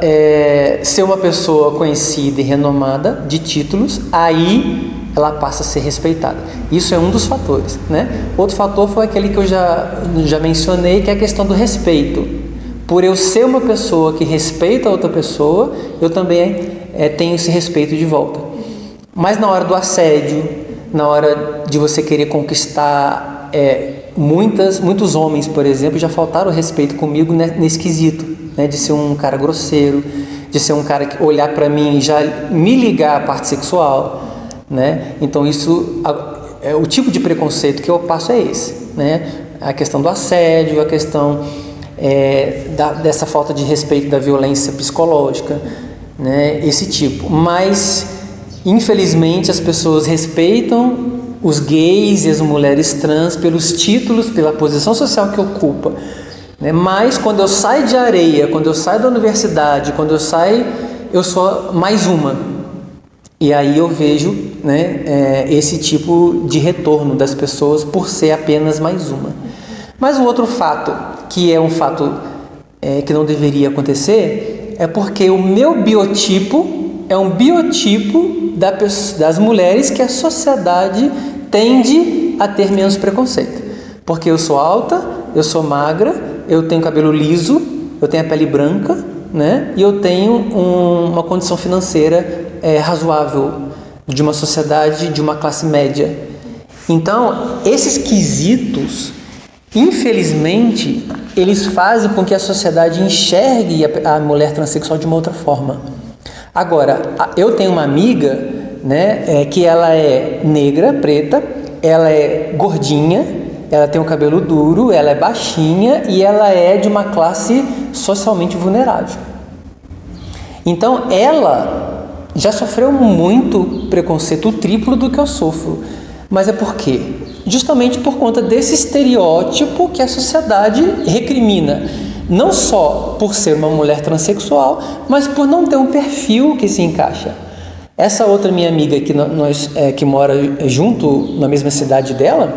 Speaker 2: ser uma pessoa conhecida e renomada de títulos, aí ela passa a ser respeitada. Isso é um dos fatores, né? Outro fator foi aquele que eu já mencionei, que é a questão do respeito. Por eu ser uma pessoa que respeita a outra pessoa, eu também tenho esse respeito de volta. Mas na hora do assédio, na hora de você querer conquistar muitos homens, por exemplo, já faltaram respeito comigo nesse quesito, né, de ser um cara grosseiro, de ser um cara que olhar para mim e já me ligar à parte sexual, né? Então isso, o tipo de preconceito que eu passo é esse, né? A questão do assédio, a questão dessa falta de respeito, da violência psicológica, né? Esse tipo. Mas infelizmente as pessoas respeitam os gays e as mulheres trans pelos títulos, pela posição social que ocupa, né? Mas quando eu saio de Areia, quando eu saio da universidade, quando eu saio, eu sou mais uma. E aí eu vejo, né, esse tipo de retorno das pessoas por ser apenas mais uma. Mas o outro fato, que é um fato que não deveria acontecer, é porque o meu biotipo é um biotipo das mulheres que a sociedade tende a ter menos preconceito. Porque eu sou alta, eu sou magra, eu tenho cabelo liso, eu tenho a pele branca, né? E eu tenho uma condição financeira razoável, de uma sociedade de uma classe média. Então, esses quesitos, infelizmente, eles fazem com que a sociedade enxergue a mulher transexual de uma outra forma. Agora, eu tenho uma amiga, né, que ela é negra, preta, ela é gordinha, ela tem o cabelo duro, ela é baixinha e ela é de uma classe socialmente vulnerável. Então, ela já sofreu muito preconceito, o triplo do que eu sofro. Mas é por quê? Justamente por conta desse estereótipo que a sociedade recrimina. Não só por ser uma mulher transexual, mas por não ter um perfil que se encaixa. Essa outra minha amiga que mora junto na mesma cidade dela,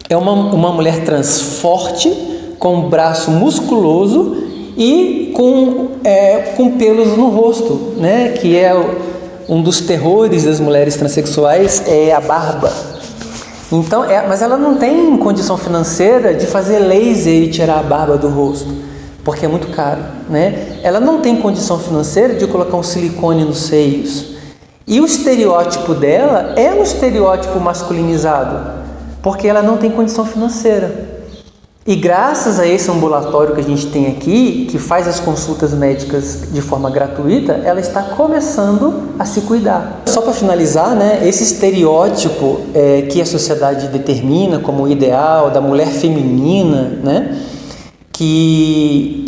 Speaker 2: é uma mulher trans forte, com um braço musculoso e com pelos no rosto, né? Que é um dos terrores das mulheres transexuais, é a barba. Então, mas ela não tem condição financeira de fazer laser e tirar a barba do rosto, porque é muito caro, né? Ela não tem condição financeira de colocar um silicone nos seios. E o estereótipo dela é um estereótipo masculinizado, porque ela não tem condição financeira. E graças a esse ambulatório que a gente tem aqui, que faz as consultas médicas de forma gratuita, ela está começando a se cuidar. Só para finalizar, né, esse estereótipo que a sociedade determina como ideal da mulher feminina, né, que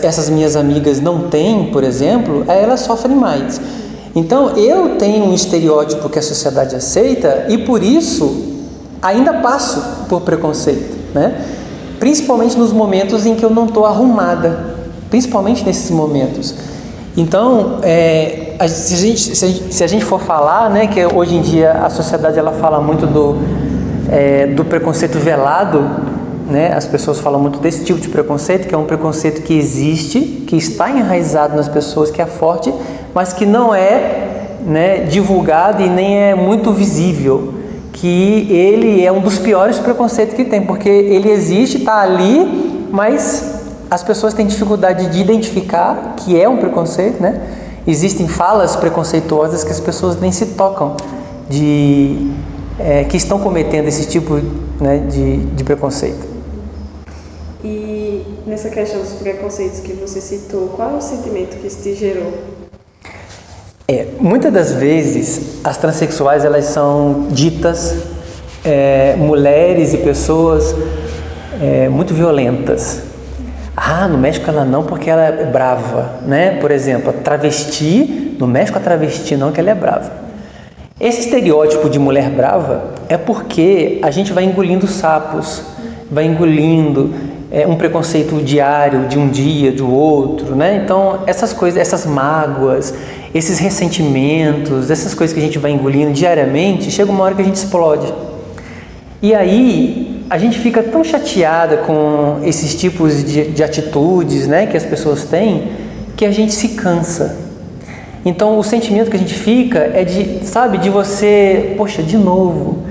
Speaker 2: essas minhas amigas não têm, por exemplo, elas sofrem mais. Então, eu tenho um estereótipo que a sociedade aceita e, por isso, ainda passo por preconceito, né? Principalmente nos momentos em que eu não estou arrumada, principalmente nesses momentos. Então, se a gente for falar, né, que hoje em dia a sociedade ela fala muito do preconceito velado, né? As pessoas falam muito desse tipo de preconceito, que é um preconceito que existe, que está enraizado nas pessoas, que é forte, mas que não é, né, divulgado e nem é muito visível, que ele é um dos piores preconceitos que tem, porque ele existe, está ali, mas as pessoas têm dificuldade de identificar que é um preconceito, né? Existem falas preconceituosas que as pessoas nem se tocam que estão cometendo esse tipo, né, de preconceito.
Speaker 1: E nessa questão dos preconceitos que você citou, qual é o sentimento que isso te gerou?
Speaker 2: Muitas das vezes as transexuais elas são ditas mulheres e pessoas muito violentas. No México ela não, porque ela é brava, né? Por exemplo, a travesti, no México a travesti não, que ela é brava. Esse estereótipo de mulher brava é porque a gente vai engolindo sapos, vai engolindo um preconceito diário, de um dia, do outro, né? Então, essas coisas, essas mágoas, esses ressentimentos, essas coisas que a gente vai engolindo diariamente, chega uma hora que a gente explode. E aí, a gente fica tão chateada com esses tipos de atitudes, né, que as pessoas têm, que a gente se cansa. Então, o sentimento que a gente fica é de você, poxa, de novo,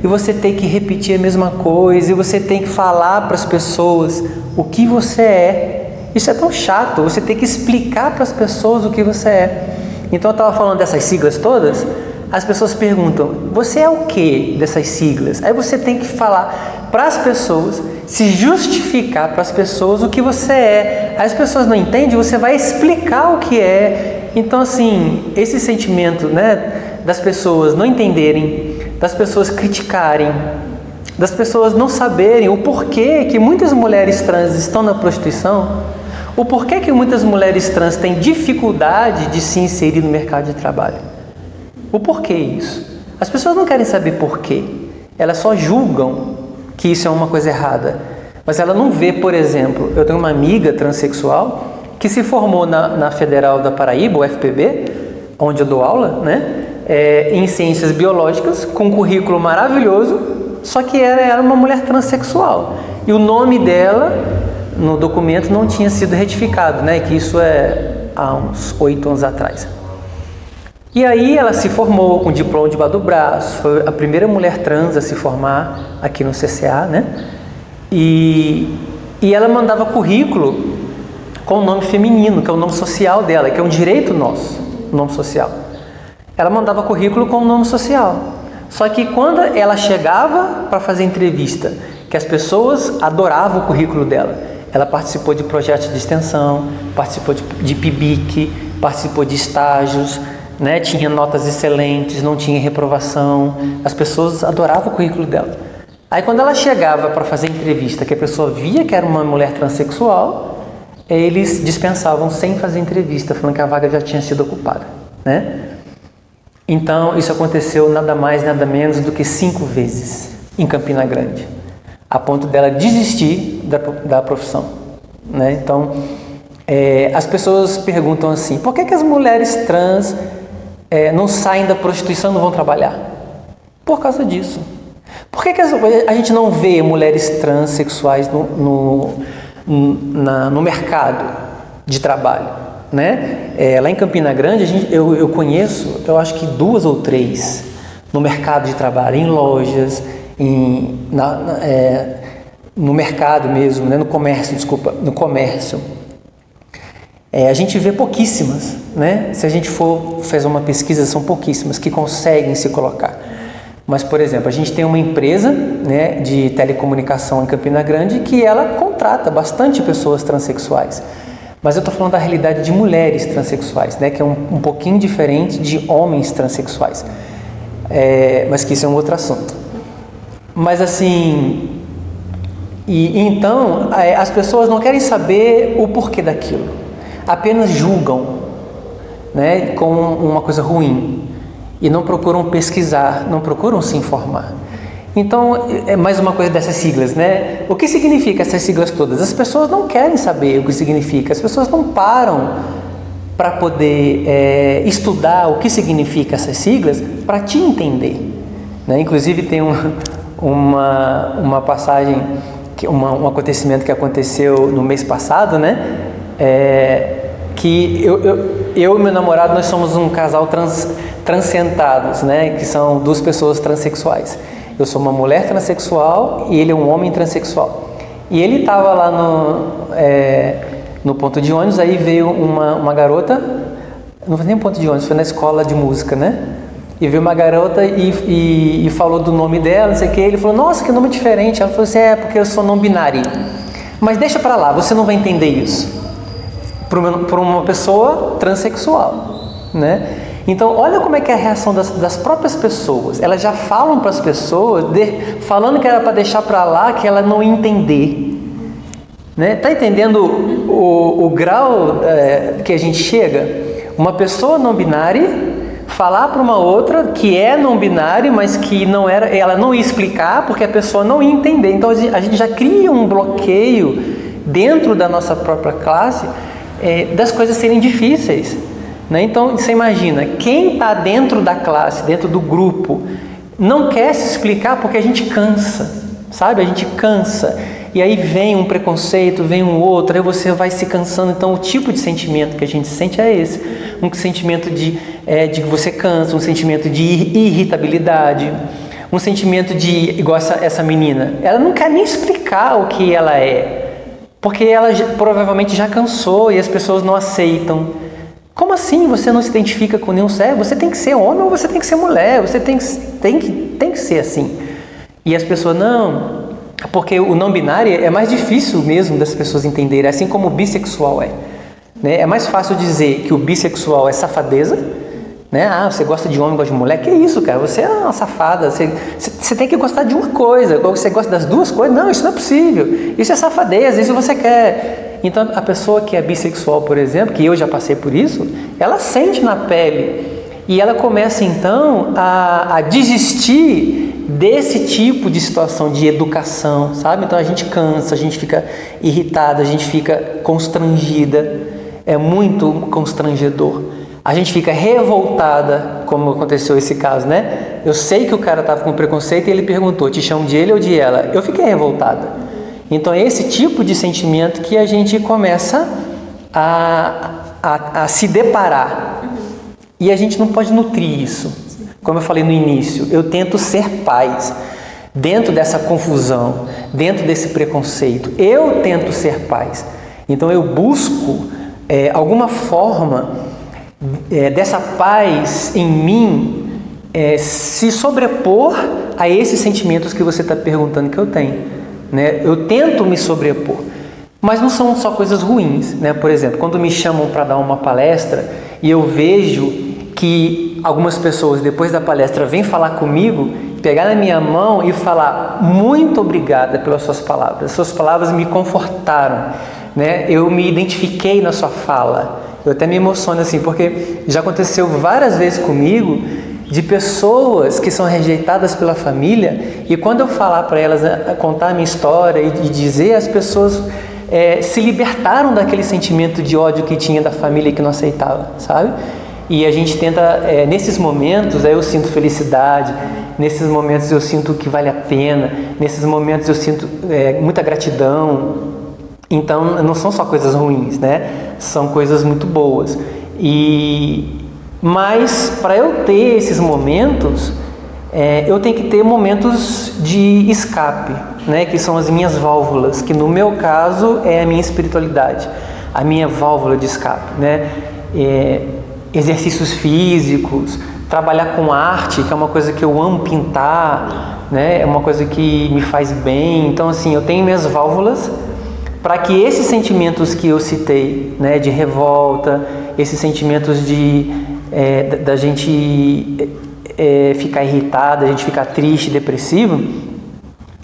Speaker 2: e você tem que repetir a mesma coisa, e você tem que falar para as pessoas o que você é. Isso é tão chato, você tem que explicar para as pessoas o que você é. Então eu estava falando dessas siglas todas, as pessoas perguntam: você é o que dessas siglas? Aí você tem que falar para as pessoas, se justificar para as pessoas o que você é. Aí as pessoas não entendem, você vai explicar o que é. Então, assim, esse sentimento, né, das pessoas não entenderem, das pessoas criticarem, das pessoas não saberem o porquê que muitas mulheres trans estão na prostituição, o porquê que muitas mulheres trans têm dificuldade de se inserir no mercado de trabalho. O porquê isso? As pessoas não querem saber porquê. Elas só julgam que isso é uma coisa errada. Mas ela não vê, por exemplo, eu tenho uma amiga transexual que se formou na Federal da Paraíba, o FPB, onde eu dou aula, né? Em ciências biológicas, com um currículo maravilhoso, só que ela era uma mulher transexual. E o nome dela no documento não tinha sido retificado, né? Que isso é há uns 8 anos atrás. E aí ela se formou com diploma debaixo do braço, foi a primeira mulher trans a se formar aqui no CCA, né? E ela mandava currículo com o nome feminino, que é o nome social dela, que é um direito nosso, o nome social. Ela mandava currículo com o nome social. Só que quando ela chegava para fazer entrevista, que as pessoas adoravam o currículo dela, ela participou de projetos de extensão, participou de PIBIC, participou de estágios, né? Tinha notas excelentes, não tinha reprovação. As pessoas adoravam o currículo dela. Aí quando ela chegava para fazer entrevista, que a pessoa via que era uma mulher transexual, eles dispensavam sem fazer entrevista, falando que a vaga já tinha sido ocupada, né? Então isso aconteceu nada mais, nada menos do que 5 vezes em Campina Grande, a ponto dela desistir da profissão, né? Então as pessoas perguntam assim: por que as mulheres trans não saem da prostituição e não vão trabalhar? Por causa disso. Por que a gente não vê mulheres transexuais no mercado de trabalho, né? Lá em Campina Grande, eu conheço, eu acho que 2 ou 3 no mercado de trabalho, em lojas, no mercado mesmo, né? No comércio. A gente vê pouquíssimas, né? Se a gente for fazer uma pesquisa, são pouquíssimas que conseguem se colocar. Mas, por exemplo, a gente tem uma empresa, né, de telecomunicação em Campina Grande que ela contrata bastante pessoas transexuais. Mas eu estou falando da realidade de mulheres transexuais, né, que é um pouquinho diferente de homens transexuais. Mas que isso é um outro assunto. Mas assim, então as pessoas não querem saber o porquê daquilo. Apenas julgam, né, como uma coisa ruim. E não procuram pesquisar, não procuram se informar. Então, é mais uma coisa dessas siglas, né? O que significa essas siglas todas? As pessoas não querem saber o que significa, as pessoas não param para poder estudar o que significa essas siglas para te entender, né? Inclusive tem uma passagem, um acontecimento que aconteceu no mês passado, né? Que eu e meu namorado, nós somos um casal transcentados, né? Que são 2 pessoas transexuais. Eu sou uma mulher transexual e ele é um homem transexual. E ele estava lá no ponto de ônibus, aí veio uma garota, não foi nem ponto de ônibus, foi na escola de música, né? E veio uma garota e falou do nome dela, não sei o que. Ele falou: nossa, que nome diferente. Ela falou assim: porque eu sou não binário. Mas deixa pra lá, você não vai entender isso. Por uma pessoa transexual, né? Então, olha como é que é a reação das próprias pessoas. Elas já falam para as pessoas, falando que era para deixar para lá, que ela não ia entender, né? Tá entendendo o grau que a gente chega? Uma pessoa não binária falar para uma outra que é não binária, mas que não era, ela não ia explicar porque a pessoa não ia entender. Então a gente já cria um bloqueio dentro da nossa própria classe, das coisas serem difíceis, né? Então você imagina, quem está dentro da classe, dentro do grupo, não quer se explicar porque a gente cansa, sabe? A gente cansa. E aí vem um preconceito, vem um outro, aí você vai se cansando. Então o tipo de sentimento que a gente sente é esse. Um sentimento de que você cansa, um sentimento de irritabilidade, um sentimento de, igual essa menina, ela não quer nem explicar o que ela é, porque ela provavelmente já cansou e as pessoas não aceitam. Como assim você não se identifica com nenhum sexo? Você tem que ser homem ou você tem que ser mulher, você tem que ser assim. E as pessoas, não, porque o não binário é mais difícil mesmo das pessoas entenderem, assim como o bissexual é. Né? É mais fácil dizer que o bissexual é safadeza, né? Ah, você gosta de homem, gosta de mulher, que isso, cara, você é uma safada, você tem que gostar de uma coisa, você gosta das duas coisas, não, isso não é possível, isso é safadeza, isso você quer. Então, a pessoa que é bissexual, por exemplo, que eu já passei por isso, ela sente na pele e ela começa então a desistir desse tipo de situação de educação, sabe? Então a gente cansa, a gente fica irritada, a gente fica constrangida, é muito constrangedor. A gente fica revoltada, como aconteceu esse caso, né? Eu sei que o cara estava com preconceito e ele perguntou, te chamo de ele ou de ela? Eu fiquei revoltada. Então é esse tipo de sentimento que a gente começa a se deparar. E a gente não pode nutrir isso. Como eu falei no início, eu tento ser paz dentro dessa confusão, dentro desse preconceito. Eu tento ser paz. Então eu busco alguma forma dessa paz em mim se sobrepor a esses sentimentos que você está perguntando que eu tenho. Né? Eu tento me sobrepor, mas não são só coisas ruins, né? Por exemplo, quando me chamam para dar uma palestra e eu vejo que algumas pessoas depois da palestra vêm falar comigo, pegar na minha mão e falar muito obrigada pelas suas palavras me confortaram, né? Eu me identifiquei na sua fala, eu até me emociono assim, porque já aconteceu várias vezes comigo de pessoas que são rejeitadas pela família e quando eu falar para elas, contar a minha história e dizer, as pessoas se libertaram daquele sentimento de ódio que tinha da família que não aceitava, sabe? E a gente tenta, nesses momentos, eu sinto felicidade, nesses momentos eu sinto que vale a pena, nesses momentos eu sinto muita gratidão. Então, não são só coisas ruins, né? São coisas muito boas. Mas, para eu ter esses momentos, eu tenho que ter momentos de escape, né? Que são as minhas válvulas, que no meu caso é a minha espiritualidade, a minha válvula de escape, né? Exercícios físicos, trabalhar com arte, que é uma coisa que eu amo pintar, né? É uma coisa que me faz bem. Então, assim, eu tenho minhas válvulas para que esses sentimentos que eu citei, né? De revolta, esses sentimentos da gente ficar irritado, a gente ficar triste, depressivo,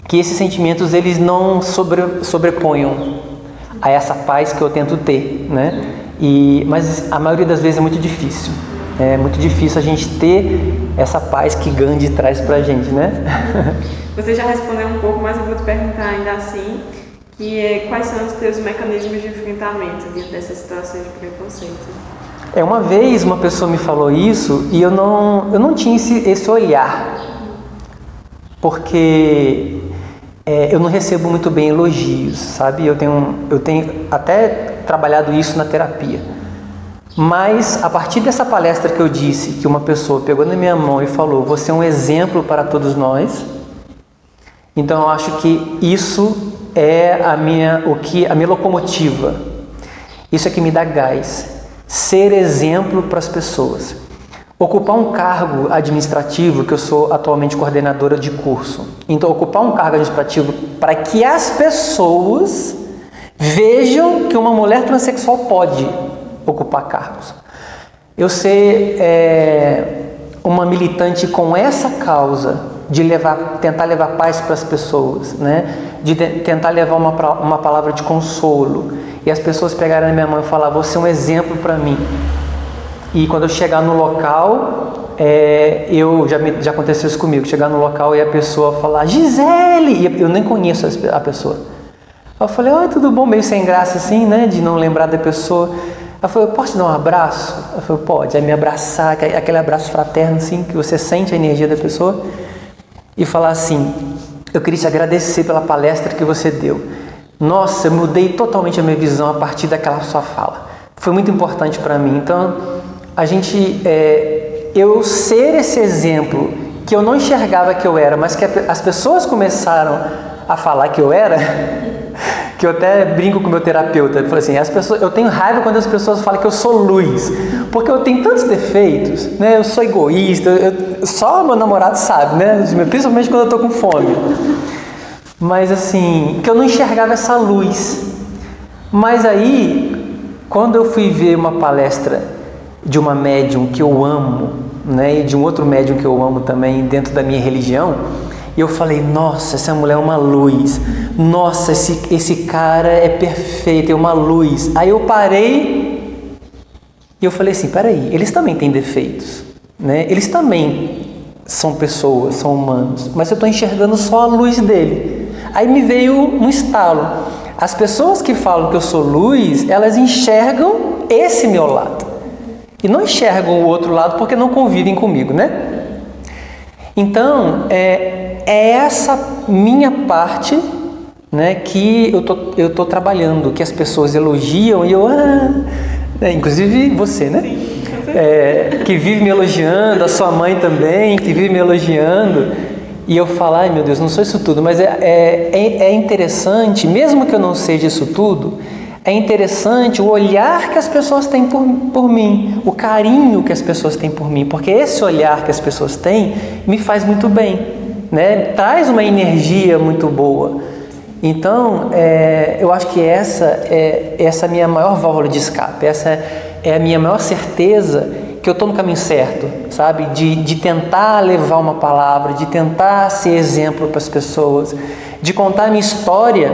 Speaker 2: que esses sentimentos eles não sobreponham a essa paz que eu tento ter, né? Mas a maioria das vezes é muito difícil. É muito difícil a gente ter essa paz que Gandhi traz pra gente, né?
Speaker 1: Você já respondeu um pouco, mas eu vou te perguntar ainda assim, quais são os teus mecanismos de enfrentamento diante dessas situações de preconceito?
Speaker 2: Uma vez uma pessoa me falou isso e eu não tinha esse olhar, porque eu não recebo muito bem elogios, sabe? Eu tenho até trabalhado isso na terapia. Mas a partir dessa palestra que eu disse, que uma pessoa pegou na minha mão e falou, você é um exemplo para todos nós, então eu acho que isso é a minha locomotiva, isso é que me dá gás. Ser exemplo para as pessoas. Ocupar um cargo administrativo, que eu sou atualmente coordenadora de curso. Então, ocupar um cargo administrativo para que as pessoas vejam que uma mulher transexual pode ocupar cargos. Eu ser uma militante com essa causa de tentar levar paz para as pessoas, né? De tentar levar uma palavra de consolo. E as pessoas pegarem na minha mão e falar, você é um exemplo para mim. E quando eu chegar no local, já aconteceu isso comigo, chegar no local e a pessoa falar, Gisele! E eu nem conheço a pessoa. Eu falei, oi, tudo bom? Meio sem graça assim, né? De não lembrar da pessoa. Ela falou, eu posso te dar um abraço? Eu falei, pode. Aí me abraçar, aquele abraço fraterno assim, que você sente a energia da pessoa. E falar assim, eu queria te agradecer pela palestra que você deu. Nossa, eu mudei totalmente a minha visão a partir daquela sua fala. Foi muito importante para mim. Então, eu ser esse exemplo que eu não enxergava que eu era, mas que as pessoas começaram a falar que eu era, que eu até brinco com o meu terapeuta, eu falo assim, eu tenho raiva quando as pessoas falam que eu sou luz, porque eu tenho tantos defeitos, né? Eu sou egoísta, só meu namorado sabe, né? Principalmente quando eu tô com fome. Mas assim, que eu não enxergava essa luz. Mas aí, quando eu fui ver uma palestra de uma médium que eu amo, né? E de um outro médium que eu amo também dentro da minha religião, e eu falei, nossa, essa mulher é uma luz. Nossa, esse cara é perfeito, é uma luz. Aí eu parei e eu falei assim, peraí, eles também têm defeitos, né? Eles também são pessoas, são humanos, mas eu estou enxergando só a luz dele. Aí me veio um estalo. As pessoas que falam que eu sou luz, elas enxergam esse meu lado. E não enxergam o outro lado porque não convivem comigo, né? Então, é essa minha parte, né, que eu tô trabalhando, que as pessoas elogiam e eu... inclusive você, né? Que vive me elogiando, a sua mãe também, que vive me elogiando. E eu falo, ai meu Deus, não sou isso tudo, mas é interessante, mesmo que eu não seja isso tudo, é interessante o olhar que as pessoas têm por mim, o carinho que as pessoas têm por mim, porque esse olhar que as pessoas têm me faz muito bem, né? Traz uma energia muito boa. Então, eu acho que essa é a minha maior válvula de escape, essa é a minha maior certeza que eu estou no caminho certo, sabe? De tentar levar uma palavra, de tentar ser exemplo para as pessoas, de contar a minha história.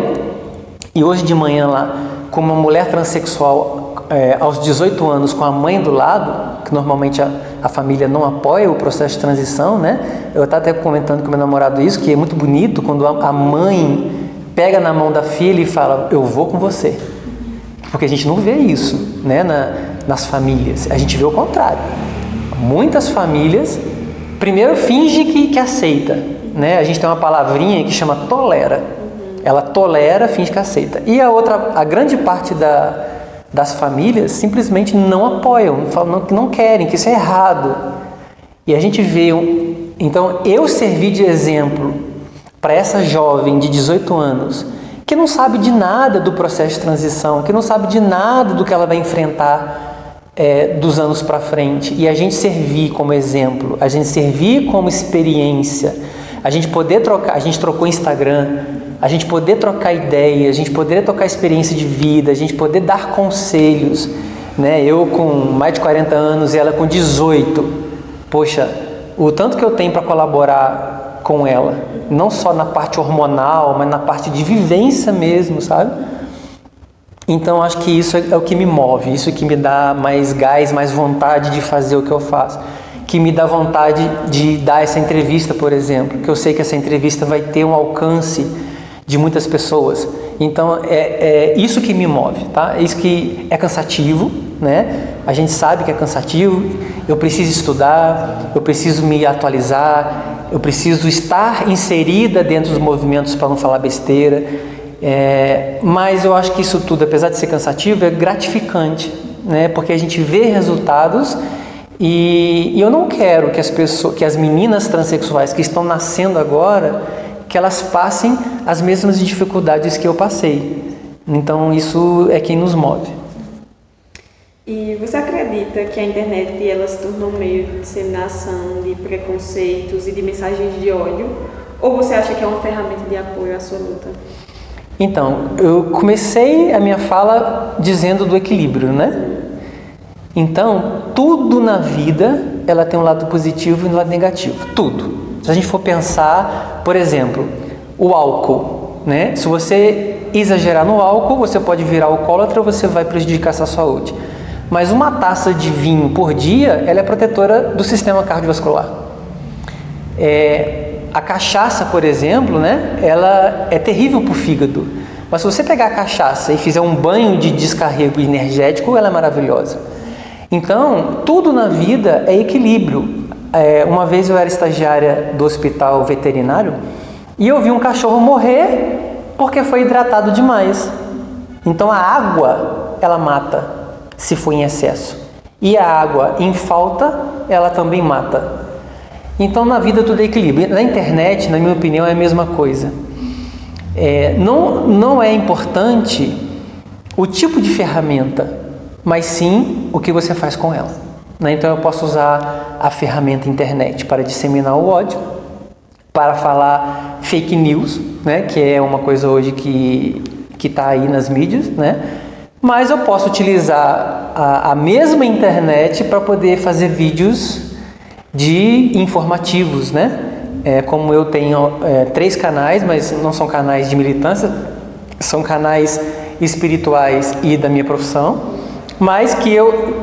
Speaker 2: E hoje de manhã lá, com uma mulher transexual aos 18 anos, com a mãe do lado, que normalmente a família não apoia o processo de transição, né? Eu estava até comentando com meu namorado isso, que é muito bonito quando a mãe pega na mão da filha e fala, eu vou com você. Porque a gente não vê isso, né, nas famílias. A gente vê o contrário. Muitas famílias, primeiro finge que aceita, né? A gente tem uma palavrinha que chama tolera. Ela tolera, finge que aceita. E a grande parte das famílias simplesmente não apoiam, falam que não querem, que isso é errado. E a gente vê, então eu servi de exemplo para essa jovem de 18 anos, que não sabe de nada do processo de transição, que não sabe de nada do que ela vai enfrentar dos anos para frente. E a gente servir como exemplo, a gente servir como experiência, a gente poder trocar, a gente trocou Instagram, a gente poder trocar ideias, a gente poder trocar experiência de vida, a gente poder dar conselhos, né? Eu com mais de 40 anos e ela com 18. Poxa, o tanto que eu tenho para colaborar com ela, não só na parte hormonal, mas na parte de vivência mesmo, sabe? Então acho que isso é o que me move, isso que me dá mais gás, mais vontade de fazer o que eu faço, que me dá vontade de dar essa entrevista, por exemplo, que eu sei que essa entrevista vai ter um alcance de muitas pessoas. Então é isso que me move, tá? Isso que é cansativo, né? A gente sabe que é cansativo, eu preciso estudar, eu preciso me atualizar, eu preciso estar inserida dentro dos movimentos para não falar besteira, mas eu acho que isso tudo, apesar de ser cansativo, é gratificante, né? Porque a gente vê resultados e eu não quero que as meninas transexuais que estão nascendo agora, que elas passem as mesmas dificuldades que eu passei. Então isso é quem nos move.
Speaker 1: E você acredita que a internet ela se tornou um meio de disseminação de preconceitos e de mensagens de ódio? Ou você acha que é uma ferramenta de apoio à sua luta?
Speaker 2: Então, eu comecei a minha fala dizendo do equilíbrio, né? Então, tudo na vida, ela tem um lado positivo e um lado negativo. Tudo. Se a gente for pensar, por exemplo, o álcool, né? Se você exagerar no álcool, você pode virar alcoólatra ou você vai prejudicar a sua saúde. Mas uma taça de vinho por dia, ela é protetora do sistema cardiovascular. A cachaça, por exemplo, né? Ela é terrível para o fígado. Mas se você pegar a cachaça e fizer um banho de descarrego energético, ela é maravilhosa. Então, tudo na vida é equilíbrio. Uma vez eu era estagiária do hospital veterinário e eu vi um cachorro morrer porque foi hidratado demais. Então a água, ela mata se for em excesso. E a água em falta, ela também mata. Então na vida tudo é equilíbrio. Na internet, na minha opinião, é a mesma coisa. Não é importante o tipo de ferramenta, mas sim o que você faz com ela, né? Então eu posso usar a ferramenta internet para disseminar o ódio, para falar fake news, né? Que é uma coisa hoje que está aí nas mídias, né? Mas eu posso utilizar a mesma internet para poder fazer vídeos informativos, né? Como eu tenho 3 canais, mas não são canais de militância, são canais espirituais e da minha profissão, mas que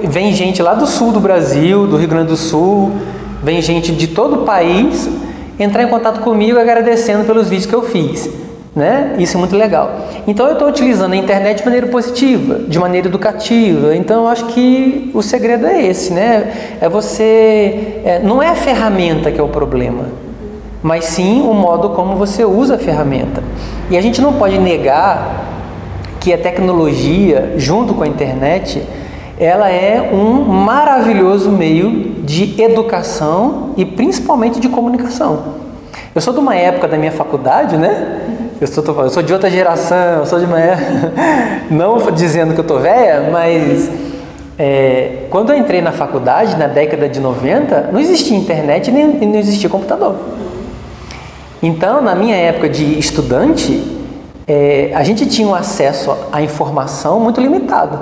Speaker 2: vem gente lá do sul do Brasil, do Rio Grande do Sul, vem gente de todo o país entrar em contato comigo agradecendo pelos vídeos que eu fiz, né? Isso é muito legal. Então eu estou utilizando a internet de maneira positiva, de maneira educativa. Então eu acho que o segredo é esse, né? Não é a ferramenta que é o problema, mas sim o modo como você usa a ferramenta. E a gente não pode negar que a tecnologia, junto com a internet, ela é um maravilhoso meio de educação e principalmente de comunicação. Eu sou de uma época da minha faculdade, né? Eu sou de outra geração, eu sou de uma época, não dizendo que eu estou velha, mas quando eu entrei na faculdade, na década de 90, não existia internet nem não existia computador. Então, na minha época de estudante, a gente tinha um acesso à informação muito limitado.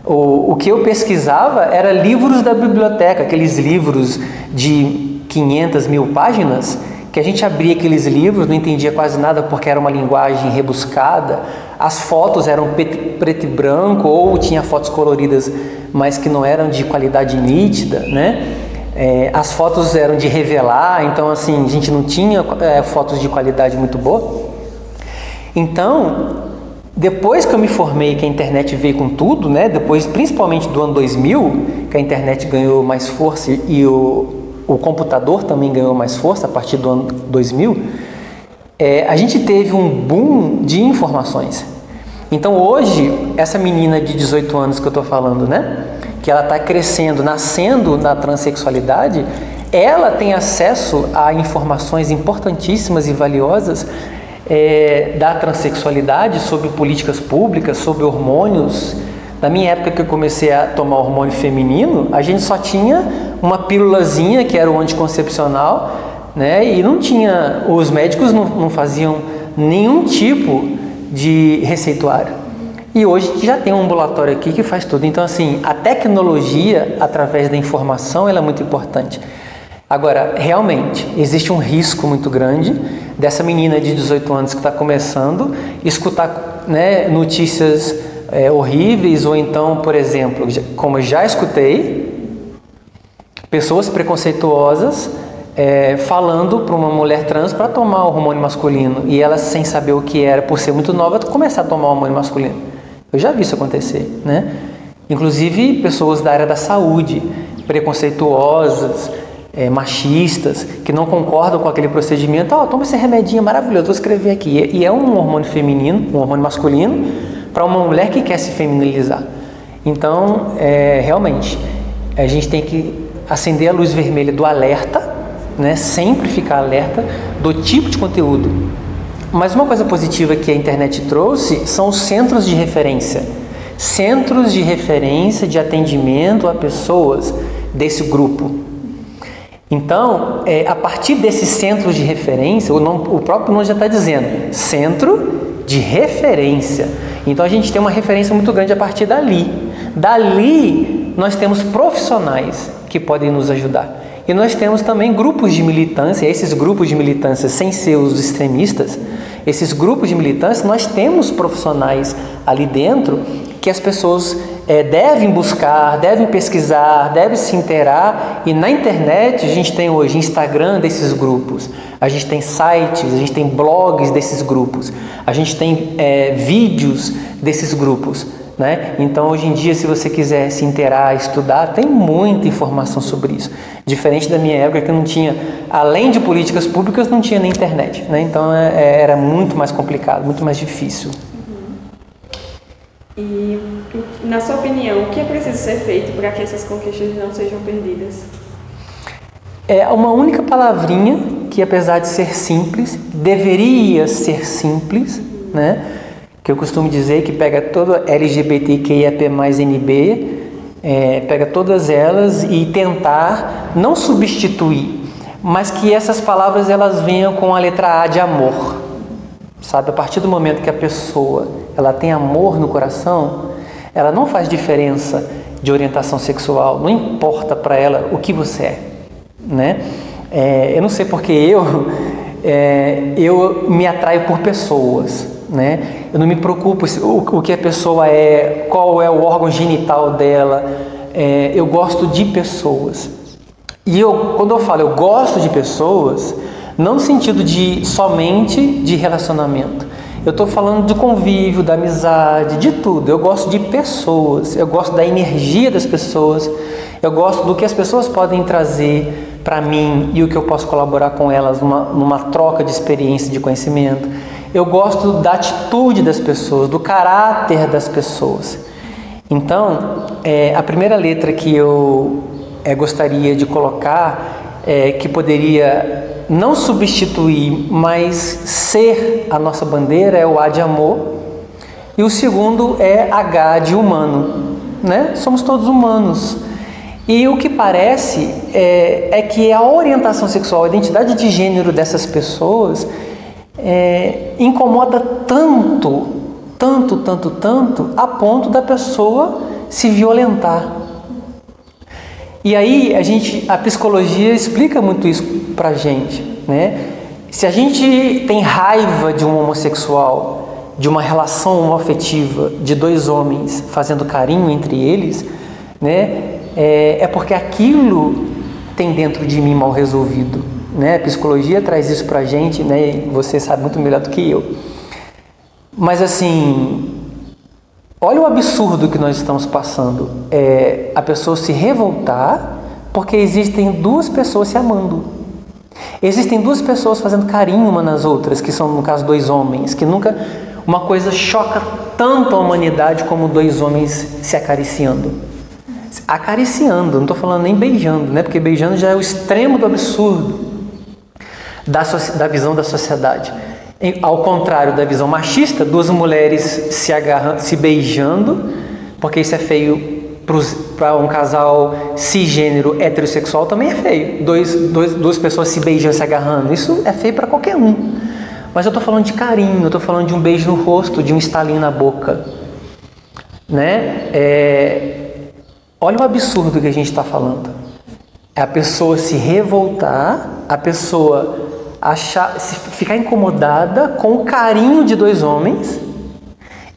Speaker 2: O que eu pesquisava era livros da biblioteca, aqueles livros de 500 mil páginas, que a gente abria aqueles livros, não entendia quase nada porque era uma linguagem rebuscada, as fotos eram preto e branco ou tinha fotos coloridas, mas que não eram de qualidade nítida, né? As fotos eram de revelar, então assim, a gente não tinha fotos de qualidade muito boa. Então, depois que eu me formei, que a internet veio com tudo, né? Depois, principalmente do ano 2000, que a internet ganhou mais força e o computador também ganhou mais força a partir do ano 2000, a gente teve um boom de informações. Então hoje, essa menina de 18 anos que eu estou falando, né? Que ela está crescendo, nascendo na transexualidade, ela tem acesso a informações importantíssimas e valiosas da transexualidade, sobre políticas públicas, sobre hormônios. Na minha época que eu comecei a tomar hormônio feminino, a gente só tinha uma pílulazinha que era o anticoncepcional, né? E não tinha, os médicos não faziam nenhum tipo de receituário. E hoje já tem um ambulatório aqui que faz tudo. Então assim, a tecnologia através da informação ela é muito importante. Agora, realmente, existe um risco muito grande dessa menina de 18 anos que está começando escutar, né, notícias horríveis, ou então, por exemplo, como eu já escutei, pessoas preconceituosas falando para uma mulher trans para tomar o hormônio masculino, e ela, sem saber o que era, por ser muito nova, começar a tomar o hormônio masculino. Eu já vi isso acontecer, né? Inclusive, pessoas da área da saúde, preconceituosas, machistas, que não concordam com aquele procedimento. Toma esse remedinho maravilhoso, vou escrever aqui. E é um hormônio feminino, um hormônio masculino, para uma mulher que quer se feminilizar. Então, realmente, a gente tem que acender a luz vermelha do alerta, né? Sempre ficar alerta do tipo de conteúdo. Mas uma coisa positiva que a internet trouxe são os centros de referência. Centros de referência de atendimento a pessoas desse grupo. Então, a partir desses centros de referência, o próprio nome já está dizendo, centro de referência. Então, a gente tem uma referência muito grande a partir dali. Dali, nós temos profissionais que podem nos ajudar. E nós temos também grupos de militância, esses grupos de militância, sem ser os extremistas, esses grupos de militância, nós temos profissionais ali dentro que as pessoas devem buscar, devem pesquisar, devem se inteirar. E na internet a gente tem hoje Instagram desses grupos, a gente tem sites, a gente tem blogs desses grupos, a gente tem vídeos desses grupos, né? Então hoje em dia, se você quiser se inteirar, estudar, tem muita informação sobre isso. Diferente da minha época, que não tinha, além de políticas públicas, não tinha nem internet, né? Então era muito mais complicado, muito mais difícil.
Speaker 1: E, na sua opinião, o que é preciso ser feito para que essas conquistas não sejam perdidas?
Speaker 2: É uma única palavrinha que, apesar de ser simples, deveria ser simples, né? Que eu costumo dizer que pega toda LGBTQIAP+NB, pega todas elas e tentar não substituir, mas que essas palavras elas venham com a letra A de amor, sabe? A partir do momento que a pessoa ela tem amor no coração, ela não faz diferença de orientação sexual, não importa para ela o que você é, né? Eu não sei porque eu me atraio por pessoas, né? Eu não me preocupo o que a pessoa é, qual é o órgão genital dela. Eu gosto de pessoas. E quando eu falo eu gosto de pessoas, não no sentido de somente de relacionamento. Eu estou falando de convívio, da amizade, de tudo. Eu gosto de pessoas, eu gosto da energia das pessoas, eu gosto do que as pessoas podem trazer para mim e o que eu posso colaborar com elas numa troca de experiência, de conhecimento. Eu gosto da atitude das pessoas, do caráter das pessoas. Então, a primeira letra que eu gostaria de colocar, que poderia não substituir, mas ser a nossa bandeira, é o A de amor. E o segundo é H de humano, né? Somos todos humanos. E o que parece é que a orientação sexual, a identidade de gênero dessas pessoas incomoda tanto, a ponto da pessoa se violentar. E aí a psicologia explica muito isso pra gente, né? Se a gente tem raiva de um homossexual, de uma relação homoafetiva, de dois homens fazendo carinho entre eles, né? É porque aquilo tem dentro de mim mal resolvido, né? A psicologia traz isso pra gente, né? E você sabe muito melhor do que eu. Mas assim, olha o absurdo que nós estamos passando. A pessoa se revoltar porque existem duas pessoas se amando. Existem duas pessoas fazendo carinho umas nas outras, que são, no caso, dois homens, que nunca uma coisa choca tanto a humanidade como dois homens se acariciando. Acariciando, não estou falando nem beijando, né? Porque beijando já é o extremo do absurdo da visão da sociedade. Ao contrário da visão machista, duas mulheres se agarrando, se beijando, porque isso é feio para um casal cisgênero heterossexual, também é feio. Duas pessoas se beijando, se agarrando, isso é feio para qualquer um. Mas eu estou falando de carinho, eu estou falando de um beijo no rosto, de um estalinho na boca, né? Olha o absurdo que a gente está falando. É a pessoa se revoltar, a pessoa ficar incomodada com o carinho de dois homens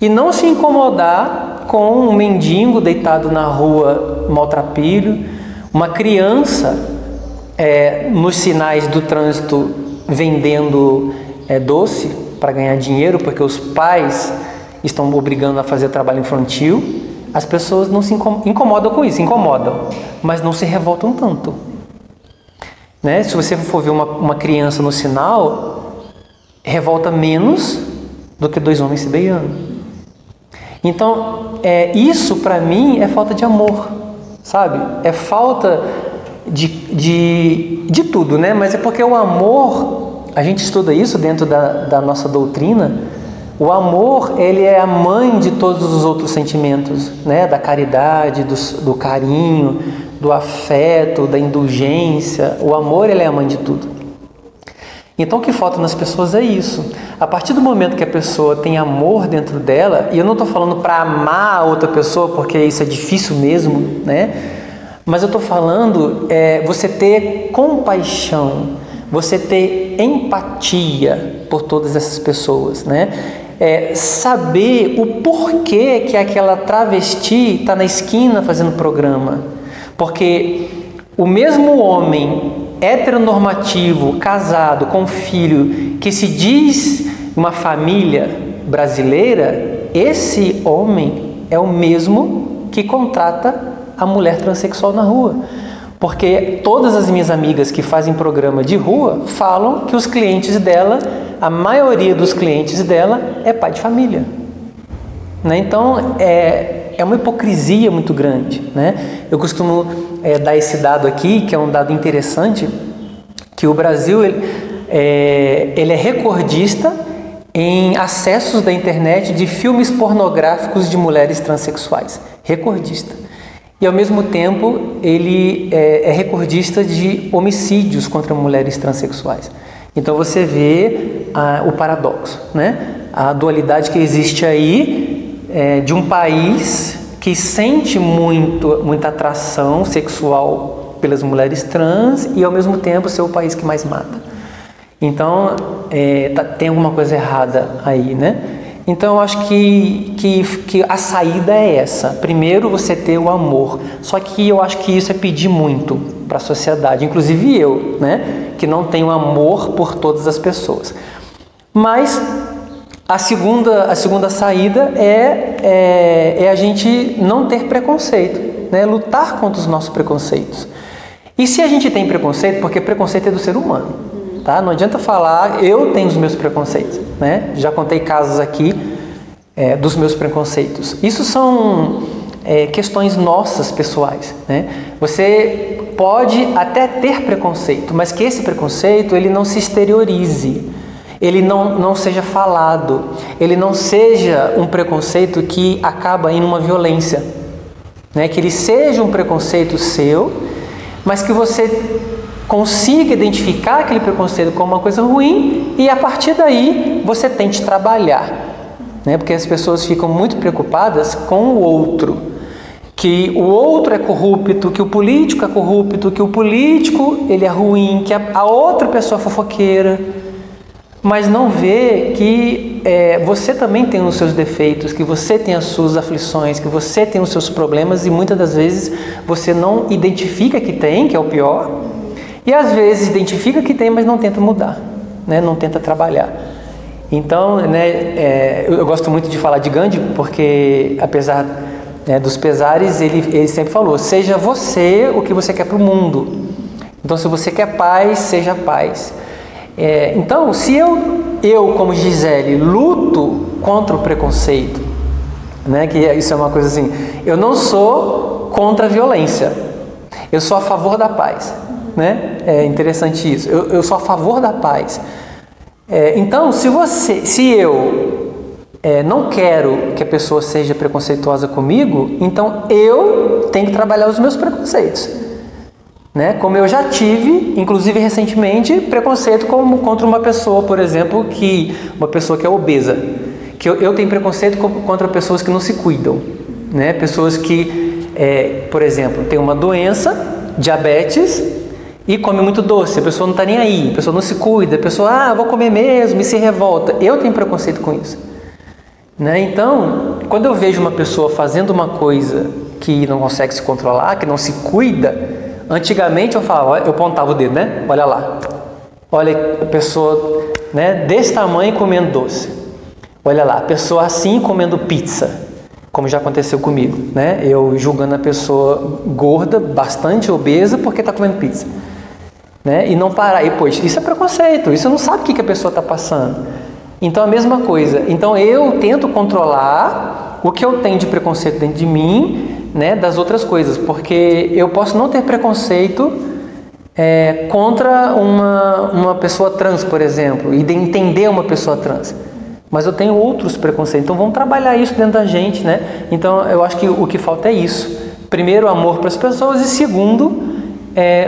Speaker 2: e não se incomodar com um mendigo deitado na rua maltrapilho, uma criança nos sinais do trânsito vendendo doce para ganhar dinheiro, porque os pais estão obrigando a fazer trabalho infantil. As pessoas não se incomodam com isso, mas não se revoltam tanto, né? Se você for ver uma criança no sinal, revolta menos do que dois homens se beijando. Então, isso para mim é falta de amor, sabe? É falta de tudo, né? Mas é porque o amor, a gente estuda isso dentro da nossa doutrina. O amor, ele é a mãe de todos os outros sentimentos, né? Da caridade, do carinho, do afeto, da indulgência. O amor, ele é a mãe de tudo. Então, o que falta nas pessoas é isso. A partir do momento que a pessoa tem amor dentro dela, e eu não estou falando para amar a outra pessoa, porque isso é difícil mesmo, né? Mas eu estou falando você ter compaixão, você ter empatia por todas essas pessoas, né? Saber o porquê que aquela travesti está na esquina fazendo programa. Porque o mesmo homem heteronormativo, casado, com filho, que se diz uma família brasileira, esse homem é o mesmo que contrata a mulher transexual na rua. Porque todas as minhas amigas que fazem programa de rua falam que os clientes dela, a maioria dos clientes dela é pai de família, né? Então, é uma hipocrisia muito grande, né? Eu costumo dar esse dado aqui, que é um dado interessante, que o Brasil, ele é recordista em acessos da internet de filmes pornográficos de mulheres transexuais. Recordista. E, ao mesmo tempo, ele é recordista de homicídios contra mulheres transexuais. Então, você vê o paradoxo, né? A dualidade que existe aí de um país que sente muita atração sexual pelas mulheres trans e, ao mesmo tempo, ser o país que mais mata. Então, tem alguma coisa errada aí, né? Então, eu acho que a saída é essa. Primeiro, você ter o amor. Só que eu acho que isso é pedir muito para a sociedade. Inclusive eu, né? Que não tenho amor por todas as pessoas. Mas a segunda saída é a gente não ter preconceito, né? Lutar contra os nossos preconceitos. E se a gente tem preconceito, porque preconceito é do ser humano. Tá? Não adianta falar, eu tenho os meus preconceitos, né? Já contei casos aqui dos meus preconceitos. Isso são questões nossas, pessoais, né? Você pode até ter preconceito, mas que esse preconceito ele não se exteriorize, ele não seja falado, ele não seja um preconceito que acaba em uma violência, né? Que ele seja um preconceito seu, mas que você consiga identificar aquele preconceito como uma coisa ruim e, a partir daí, você tente trabalhar, né? Porque as pessoas ficam muito preocupadas com o outro, que o outro é corrupto, que o político é corrupto, que o político ele é ruim, que a outra pessoa é fofoqueira, mas não vê que você também tem os seus defeitos, que você tem as suas aflições, que você tem os seus problemas e muitas das vezes você não identifica que tem, que é o pior. E às vezes identifica que tem, mas não tenta mudar, né? Não tenta trabalhar. Então, né, eu gosto muito de falar de Gandhi, porque apesar dos pesares, ele sempre falou, seja você o que você quer para o mundo. Então, se você quer paz, seja paz. Então, se eu como Gisele, luto contra o preconceito, né, que isso é uma coisa assim, eu não sou contra a violência, eu sou a favor da paz. Né? É interessante isso. Eu sou a favor da paz. Então, se eu não quero que a pessoa seja preconceituosa comigo, então eu tenho que trabalhar os meus preconceitos, né? Como eu já tive, inclusive recentemente, preconceito contra uma pessoa, por exemplo, uma pessoa que é obesa, que eu tenho preconceito contra pessoas que não se cuidam, né? Pessoas que, por exemplo, têm uma doença, diabetes, e come muito doce, a pessoa não está nem aí, a pessoa não se cuida, a pessoa, vou comer mesmo, e se revolta. Eu tenho preconceito com isso, né? Então, quando eu vejo uma pessoa fazendo uma coisa que não consegue se controlar, que não se cuida, antigamente eu falava, eu apontava o dedo, né? Olha lá, olha a pessoa, né, desse tamanho comendo doce, olha lá, a pessoa assim comendo pizza, como já aconteceu comigo, né? Eu julgando a pessoa gorda, bastante obesa, porque está comendo pizza. Né? E não parar, pois, isso é preconceito, isso não sabe o que a pessoa está passando. Então, a mesma coisa. Então, eu tento controlar o que eu tenho de preconceito dentro de mim, né, das outras coisas, porque eu posso não ter preconceito contra uma pessoa trans, por exemplo, e de entender uma pessoa trans, mas eu tenho outros preconceitos. Então, vamos trabalhar isso dentro da gente, né? Então, eu acho que o que falta é isso. Primeiro, amor para as pessoas e segundo,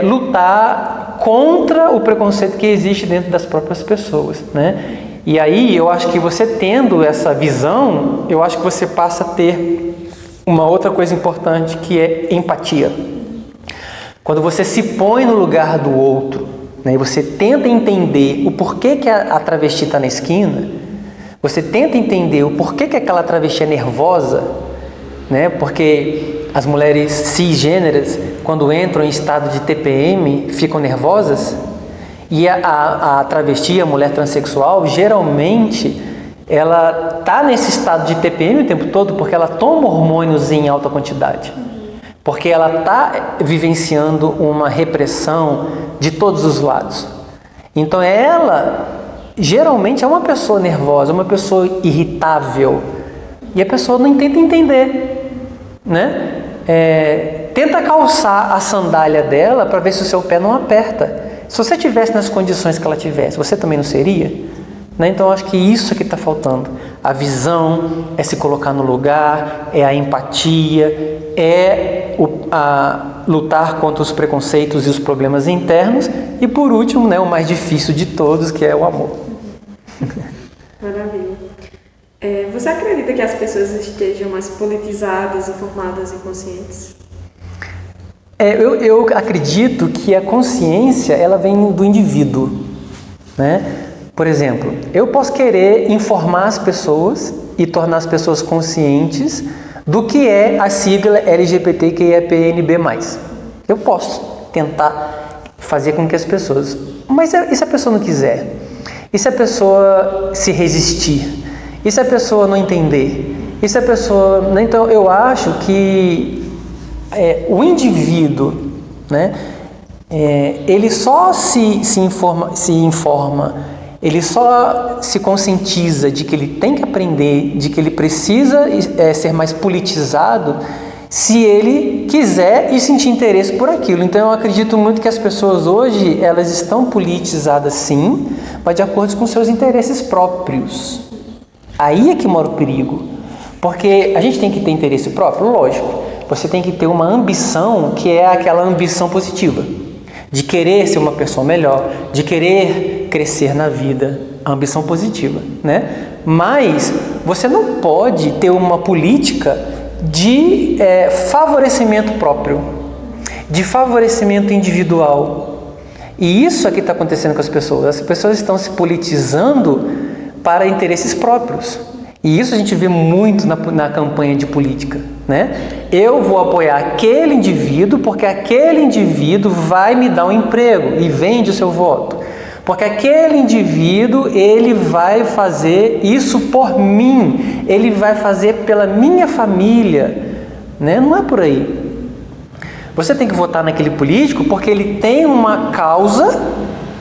Speaker 2: lutar contra o preconceito que existe dentro das próprias pessoas, né? E aí eu acho que você tendo essa visão, eu acho que você passa a ter uma outra coisa importante, que é empatia. Quando você se põe no lugar do outro, né, e você tenta entender o porquê que a travesti está na esquina, você tenta entender o porquê que aquela travesti é nervosa, né? Porque as mulheres cisgêneras, quando entram em estado de TPM, ficam nervosas, e a travesti, a mulher transexual, geralmente ela está nesse estado de TPM o tempo todo porque ela toma hormônios em alta quantidade, porque ela está vivenciando uma repressão de todos os lados. Então ela geralmente é uma pessoa nervosa, uma pessoa irritável, e a pessoa não tenta entender, né? Tenta calçar a sandália dela para ver se o seu pé não aperta. Se você tivesse nas condições que ela tivesse, você também não seria? Né? Então, eu acho que isso é que está faltando. A visão, é se colocar no lugar, é a empatia, é lutar contra os preconceitos e os problemas internos. E, por último, né, o mais difícil de todos, que é o amor.
Speaker 1: Maravilha. Você acredita que as pessoas estejam mais politizadas, informadas e conscientes?
Speaker 2: Eu acredito que a consciência ela vem do indivíduo, né? Por exemplo, eu posso querer informar as pessoas e tornar as pessoas conscientes do que é a sigla LGBTQIAPNB+. Eu posso tentar fazer com que as pessoas... Mas e se a pessoa não quiser? E se a pessoa se resistir? E se a pessoa não entender? E se a pessoa... Então, eu acho que o indivíduo, né, ele só se informa, ele só se conscientiza de que ele tem que aprender, de que ele precisa ser mais politizado, se ele quiser e sentir interesse por aquilo. Então eu acredito muito que as pessoas hoje, elas estão politizadas sim, mas de acordo com seus interesses próprios. Aí é que mora o perigo. Porque a gente tem que ter interesse próprio, lógico. Você tem que ter uma ambição que é aquela ambição positiva. De querer ser uma pessoa melhor, de querer crescer na vida, a ambição positiva, né? Mas você não pode ter uma política de favorecimento próprio, de favorecimento individual. E isso é que está acontecendo com as pessoas. As pessoas estão se politizando para interesses próprios. E isso a gente vê muito na campanha de política, né? Eu vou apoiar aquele indivíduo porque aquele indivíduo vai me dar um emprego e vende o seu voto. Porque aquele indivíduo, ele vai fazer isso por mim, ele vai fazer pela minha família, né? Não é por aí. Você tem que votar naquele político porque ele tem uma causa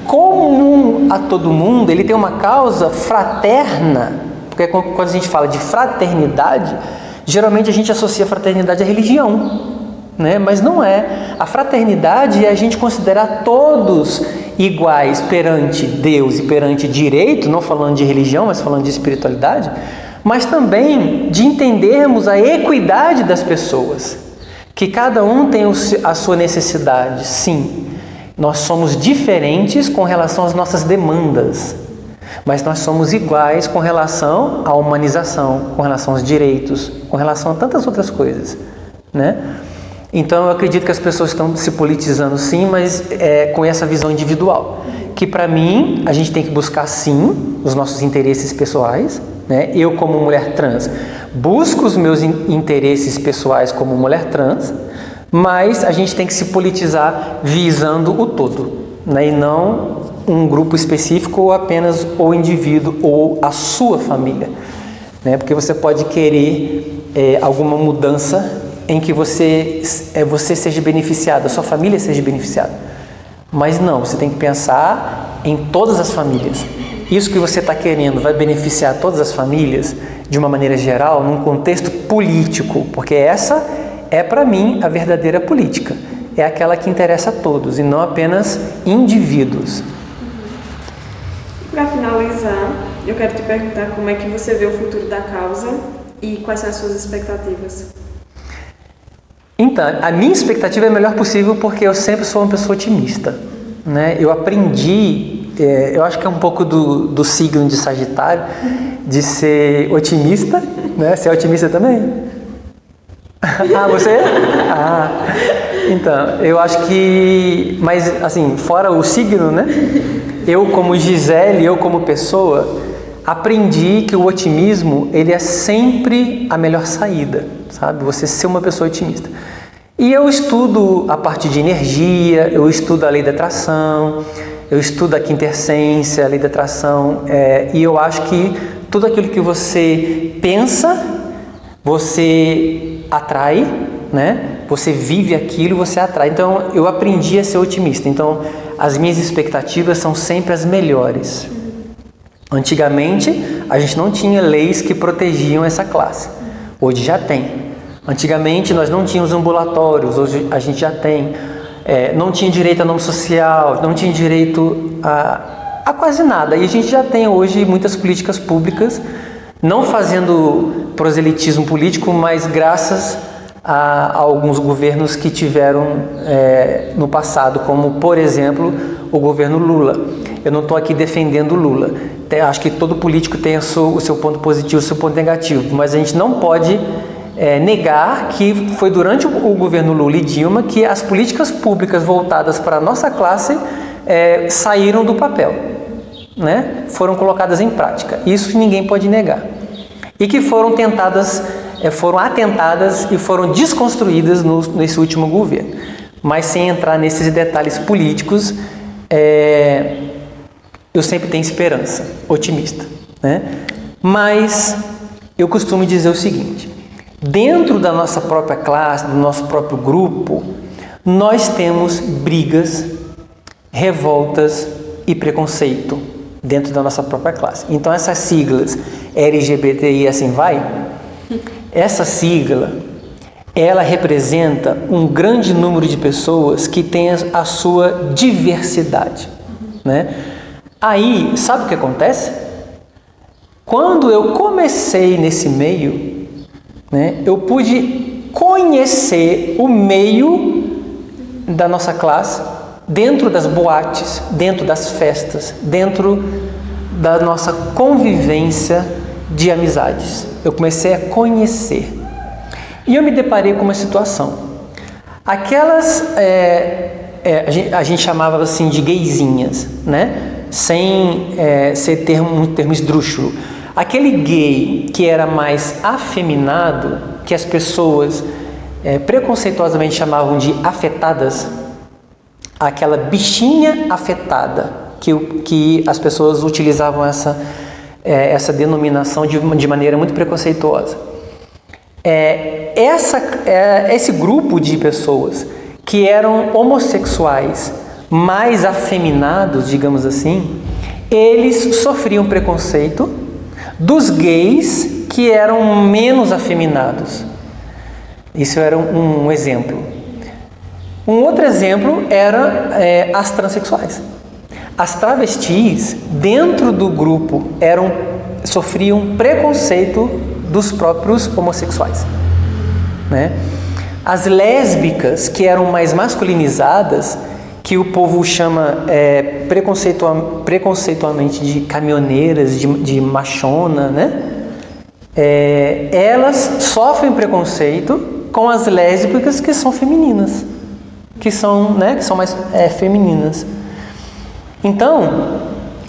Speaker 2: comum a todo mundo, ele tem uma causa fraterna. Porque quando a gente fala de fraternidade, geralmente a gente associa a fraternidade à religião, né? Mas não é. A fraternidade é a gente considerar todos iguais perante Deus e perante direito, não falando de religião, mas falando de espiritualidade, mas também de entendermos a equidade das pessoas, que cada um tem a sua necessidade. Sim, nós somos diferentes com relação às nossas demandas, mas nós somos iguais com relação à humanização, com relação aos direitos, com relação a tantas outras coisas, né? Então eu acredito que as pessoas estão se politizando sim, mas com essa visão individual, que para mim a gente tem que buscar sim os nossos interesses pessoais, né? Eu como mulher trans busco os meus interesses pessoais como mulher trans, mas a gente tem que se politizar visando o todo, né? E não um grupo específico ou apenas o indivíduo ou a sua família, né? Porque você pode querer alguma mudança em que você seja beneficiado, a sua família seja beneficiada, mas não, você tem que pensar em todas as famílias. Isso que você está querendo vai beneficiar todas as famílias de uma maneira geral, num contexto político, porque essa é para mim a verdadeira política, é aquela que interessa a todos e não apenas indivíduos.
Speaker 1: Para finalizar, eu quero te perguntar como é que você vê o futuro da causa e quais são as suas expectativas.
Speaker 2: Então, a minha expectativa é a melhor possível porque eu sempre sou uma pessoa otimista, né? Eu aprendi, eu acho que é um pouco do signo de Sagitário, de ser otimista, né? Você é otimista também? Ah, você? Ah, então, eu acho que, mas assim, fora o signo, né? Eu como Gisele, eu como pessoa, aprendi que o otimismo, ele é sempre a melhor saída, sabe? Você ser uma pessoa otimista. E eu estudo a parte de energia, eu estudo a lei da atração, eu estudo a quinta essência, a lei da atração, e eu acho que tudo aquilo que você pensa, você atrai, né? Você vive aquilo, você atrai. Então, eu aprendi a ser otimista. Então, as minhas expectativas são sempre as melhores. Antigamente, a gente não tinha leis que protegiam essa classe. Hoje já tem. Antigamente, nós não tínhamos ambulatórios. Hoje a gente já tem. não tinha direito a nome social, não tinha direito a quase nada. E a gente já tem hoje muitas políticas públicas, não fazendo proselitismo político, mas graças a alguns governos que tiveram no passado, como, por exemplo, o governo Lula. Eu não estou aqui defendendo o Lula. Acho que todo político tem o seu ponto positivo, o seu ponto negativo, mas a gente não pode negar que foi durante o governo Lula e Dilma que as políticas públicas voltadas para a nossa classe saíram do papel, né? Foram colocadas em prática. Isso ninguém pode negar. E que foram atentadas e foram desconstruídas nesse último governo. Mas sem entrar nesses detalhes políticos, eu sempre tenho esperança, otimista, né? Mas eu costumo dizer o seguinte: dentro da nossa própria classe, do nosso próprio grupo, nós temos brigas, revoltas e preconceito dentro da nossa própria classe. Então essas siglas LGBTI e assim vai, essa sigla, ela representa um grande número de pessoas que têm a sua diversidade, né? Aí, sabe o que acontece? Quando eu comecei nesse meio, né, eu pude conhecer o meio da nossa classe dentro das boates, dentro das festas, dentro da nossa convivência de amizades. Eu comecei a conhecer. E eu me deparei com uma situação. Aquelas, a gente chamava assim de gayzinhas, né? Sem ser um termo esdrúxulo. Aquele gay que era mais afeminado, que as pessoas preconceituosamente chamavam de afetadas, aquela bichinha afetada, que as pessoas utilizavam essa denominação de maneira muito preconceituosa. Esse grupo de pessoas que eram homossexuais mais afeminados, digamos assim, eles sofriam preconceito dos gays que eram menos afeminados. Isso era um exemplo. Um outro exemplo era as transexuais. As travestis, dentro do grupo, sofriam preconceito dos próprios homossexuais, né? As lésbicas, que eram mais masculinizadas, que o povo chama preconceitualmente de caminhoneiras, de machona, né? Elas sofrem preconceito com as lésbicas que são femininas, que são mais femininas. Então,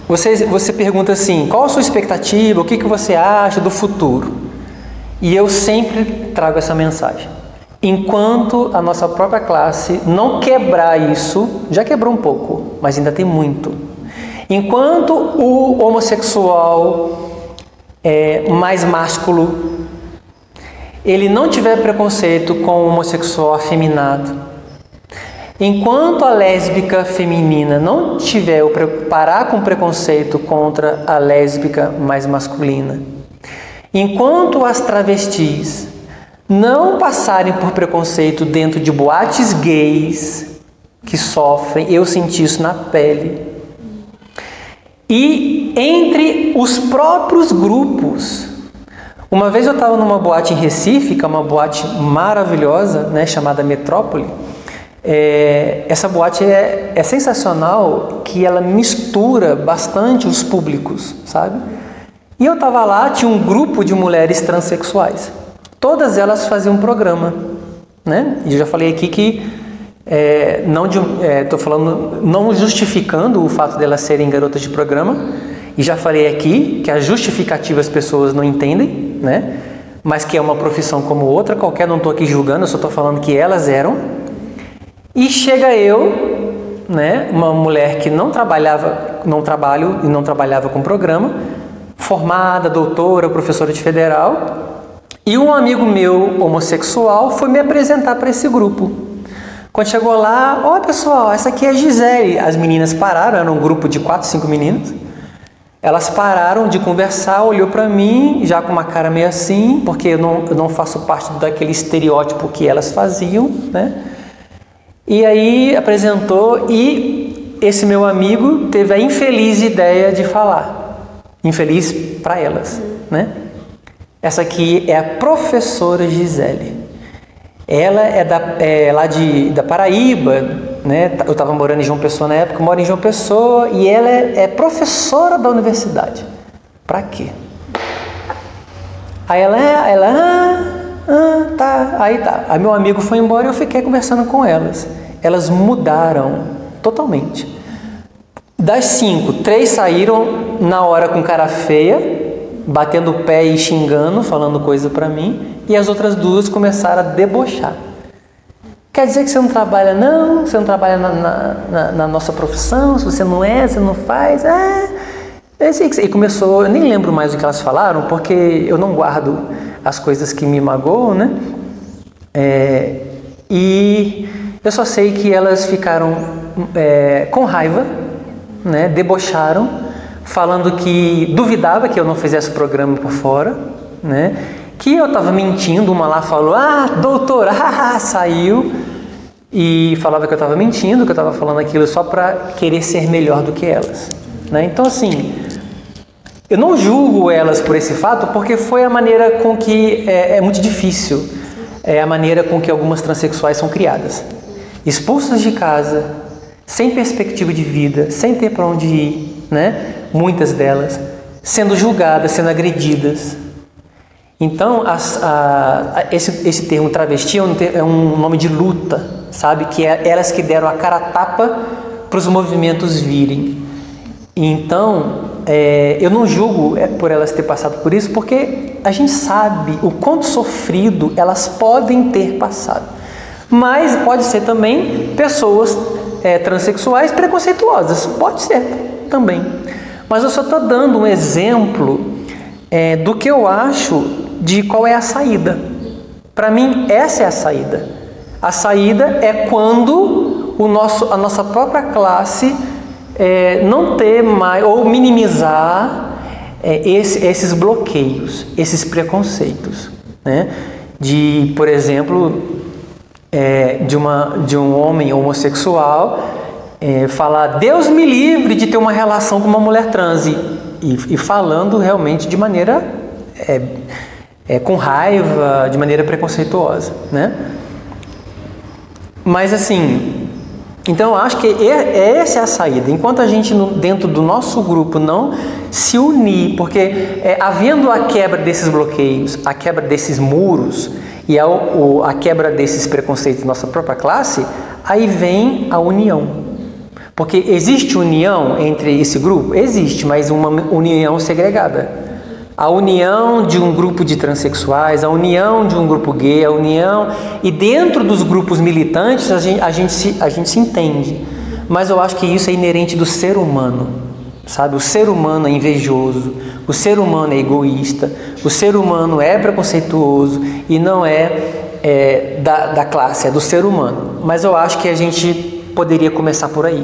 Speaker 2: você pergunta assim, qual a sua expectativa, o que você acha do futuro? E eu sempre trago essa mensagem. Enquanto a nossa própria classe não quebrar isso, já quebrou um pouco, mas ainda tem muito. Enquanto o homossexual mais másculo, ele não tiver preconceito com o homossexual afeminado, enquanto a lésbica feminina não parar com preconceito contra a lésbica mais masculina, enquanto as travestis não passarem por preconceito dentro de boates gays que sofrem, eu senti isso na pele, e entre os próprios grupos. Uma vez eu estava numa boate em Recife, que é uma boate maravilhosa, né, chamada Metrópole. Essa boate é sensacional, que ela mistura bastante os públicos, sabe? E eu estava lá, tinha um grupo de mulheres transexuais. Todas elas faziam um programa, né? E eu já falei aqui que estou falando, não justificando o fato de elas serem garotas de programa, e já falei aqui que a justificativa as pessoas não entendem, né? Mas que é uma profissão como outra qualquer, não estou aqui julgando, eu só estou falando que elas eram. E chega eu, né, uma mulher que não trabalhava com programa, formada, doutora, professora de federal, e um amigo meu homossexual foi me apresentar para esse grupo. Quando chegou lá, ó pessoal, essa aqui é a Gisele. As meninas pararam, era um grupo de 4, 5 meninas. Elas pararam de conversar, olhou para mim, já com uma cara meio assim, porque eu não faço parte daquele estereótipo que elas faziam, né? E aí apresentou e esse meu amigo teve a infeliz ideia de falar. Infeliz para elas, né? Essa aqui é a professora Gisele. Ela é lá da Paraíba, né? Eu estava morando em João Pessoa na época, moro em João Pessoa, e ela é professora da universidade. Para quê? Aí tá. Aí meu amigo foi embora e eu fiquei conversando com elas. Elas mudaram totalmente. Das 5, 3 saíram na hora com cara feia, batendo o pé e xingando, falando coisa para mim, e as outras 2 começaram a debochar. Quer dizer que você não trabalha não? Você não trabalha na nossa profissão? Se você não faz? E começou, eu nem lembro mais o que elas falaram, porque eu não guardo as coisas que me magoam, né? E eu só sei que elas ficaram com raiva, né? Debocharam, falando que duvidava que eu não fizesse o programa por fora, né? Que eu estava mentindo. Uma lá falou, doutora, saiu, e falava que eu estava mentindo, que eu estava falando aquilo só para querer ser melhor do que elas, né? Então, assim, eu não julgo elas por esse fato, porque foi a maneira com que é muito difícil, a maneira com que algumas transexuais são criadas, expulsas de casa, sem perspectiva de vida, sem ter para onde ir, né? Muitas delas sendo julgadas, sendo agredidas. Então, esse termo travesti é um nome de luta, sabe? Que é elas que deram a cara a tapa para os movimentos virem. Então, eu não julgo por elas ter passado por isso, porque a gente sabe o quanto sofrido elas podem ter passado. Mas pode ser também pessoas transexuais preconceituosas, pode ser também. Mas eu só estou dando um exemplo do que eu acho de qual é a saída. Para mim, essa é a saída. A saída é quando a nossa própria classe não ter mais, ou minimizar esses bloqueios, esses preconceitos, né? De, por exemplo, de um homem homossexual falar, Deus me livre de ter uma relação com uma mulher trans, e falando realmente de maneira com raiva, de maneira preconceituosa, né? Mas assim, então eu acho que essa é a saída. Enquanto a gente dentro do nosso grupo não se unir, porque havendo a quebra desses bloqueios, a quebra desses muros e a quebra desses preconceitos da nossa própria classe, aí vem a união. Porque existe união entre esse grupo? Existe, mas uma união segregada. A união de um grupo de transexuais, a união de um grupo gay, a união... E dentro dos grupos militantes a gente se entende. Mas eu acho que isso é inerente do ser humano, sabe? O ser humano é invejoso, o ser humano é egoísta, o ser humano é preconceituoso e não da classe, é do ser humano. Mas eu acho que a gente poderia começar por aí,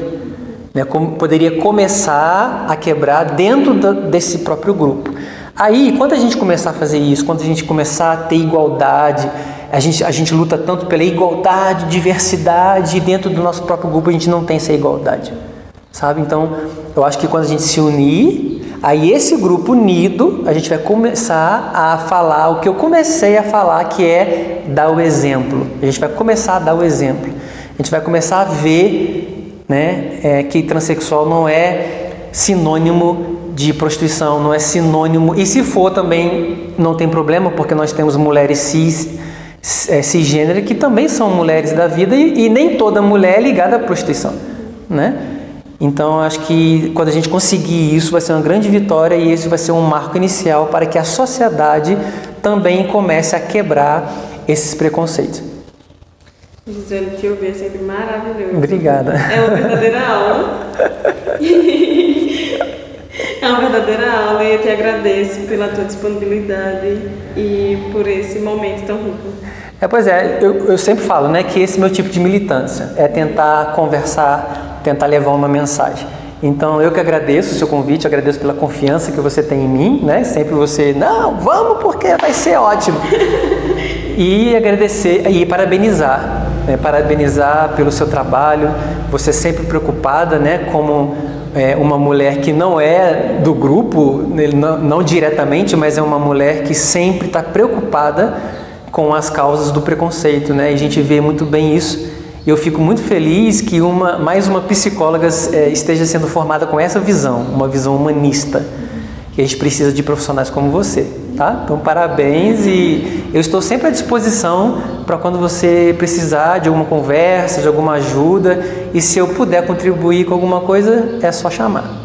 Speaker 2: né? Poderia começar a quebrar dentro desse próprio grupo. Aí, quando a gente começar a fazer isso, quando a gente começar a ter igualdade, a gente luta tanto pela igualdade, diversidade, e dentro do nosso próprio grupo a gente não tem essa igualdade, sabe? Então, eu acho que quando a gente se unir, aí esse grupo unido, a gente vai começar a falar o que eu comecei a falar, que é dar o exemplo. A gente vai começar a dar o exemplo. A gente vai começar a ver, né, que transexual não é sinônimo de prostituição, não é sinônimo, e se for também não tem problema, porque nós temos mulheres cisgênero que também são mulheres da vida, e nem toda mulher é ligada à prostituição, né? Então acho que quando a gente conseguir isso vai ser uma grande vitória, e esse vai ser um marco inicial para que a sociedade também comece a quebrar esses preconceitos.
Speaker 1: Gisele, te ouvir é sempre maravilhoso.
Speaker 2: Obrigada.
Speaker 1: É uma verdadeira aula. É uma verdadeira aula, e eu te agradeço pela tua disponibilidade e por esse momento tão rico.
Speaker 2: Pois é, eu sempre falo, né, que esse é meu tipo de militância, é tentar conversar, tentar levar uma mensagem. Então eu que agradeço o seu convite, agradeço pela confiança que você tem em mim, né? Sempre você, não, vamos porque vai ser ótimo. E agradecer e parabenizar né, parabenizar pelo seu trabalho. Você é sempre preocupada, né, como uma mulher que não é do grupo, não diretamente, mas é uma mulher que sempre está preocupada com as causas do preconceito, né? E a gente vê muito bem isso. E eu fico muito feliz que mais uma psicóloga esteja sendo formada com essa visão, uma visão humanista, que a gente precisa de profissionais como você, tá? Então, parabéns, e eu estou sempre à disposição para quando você precisar de alguma conversa, de alguma ajuda, e se eu puder contribuir com alguma coisa, é só chamar.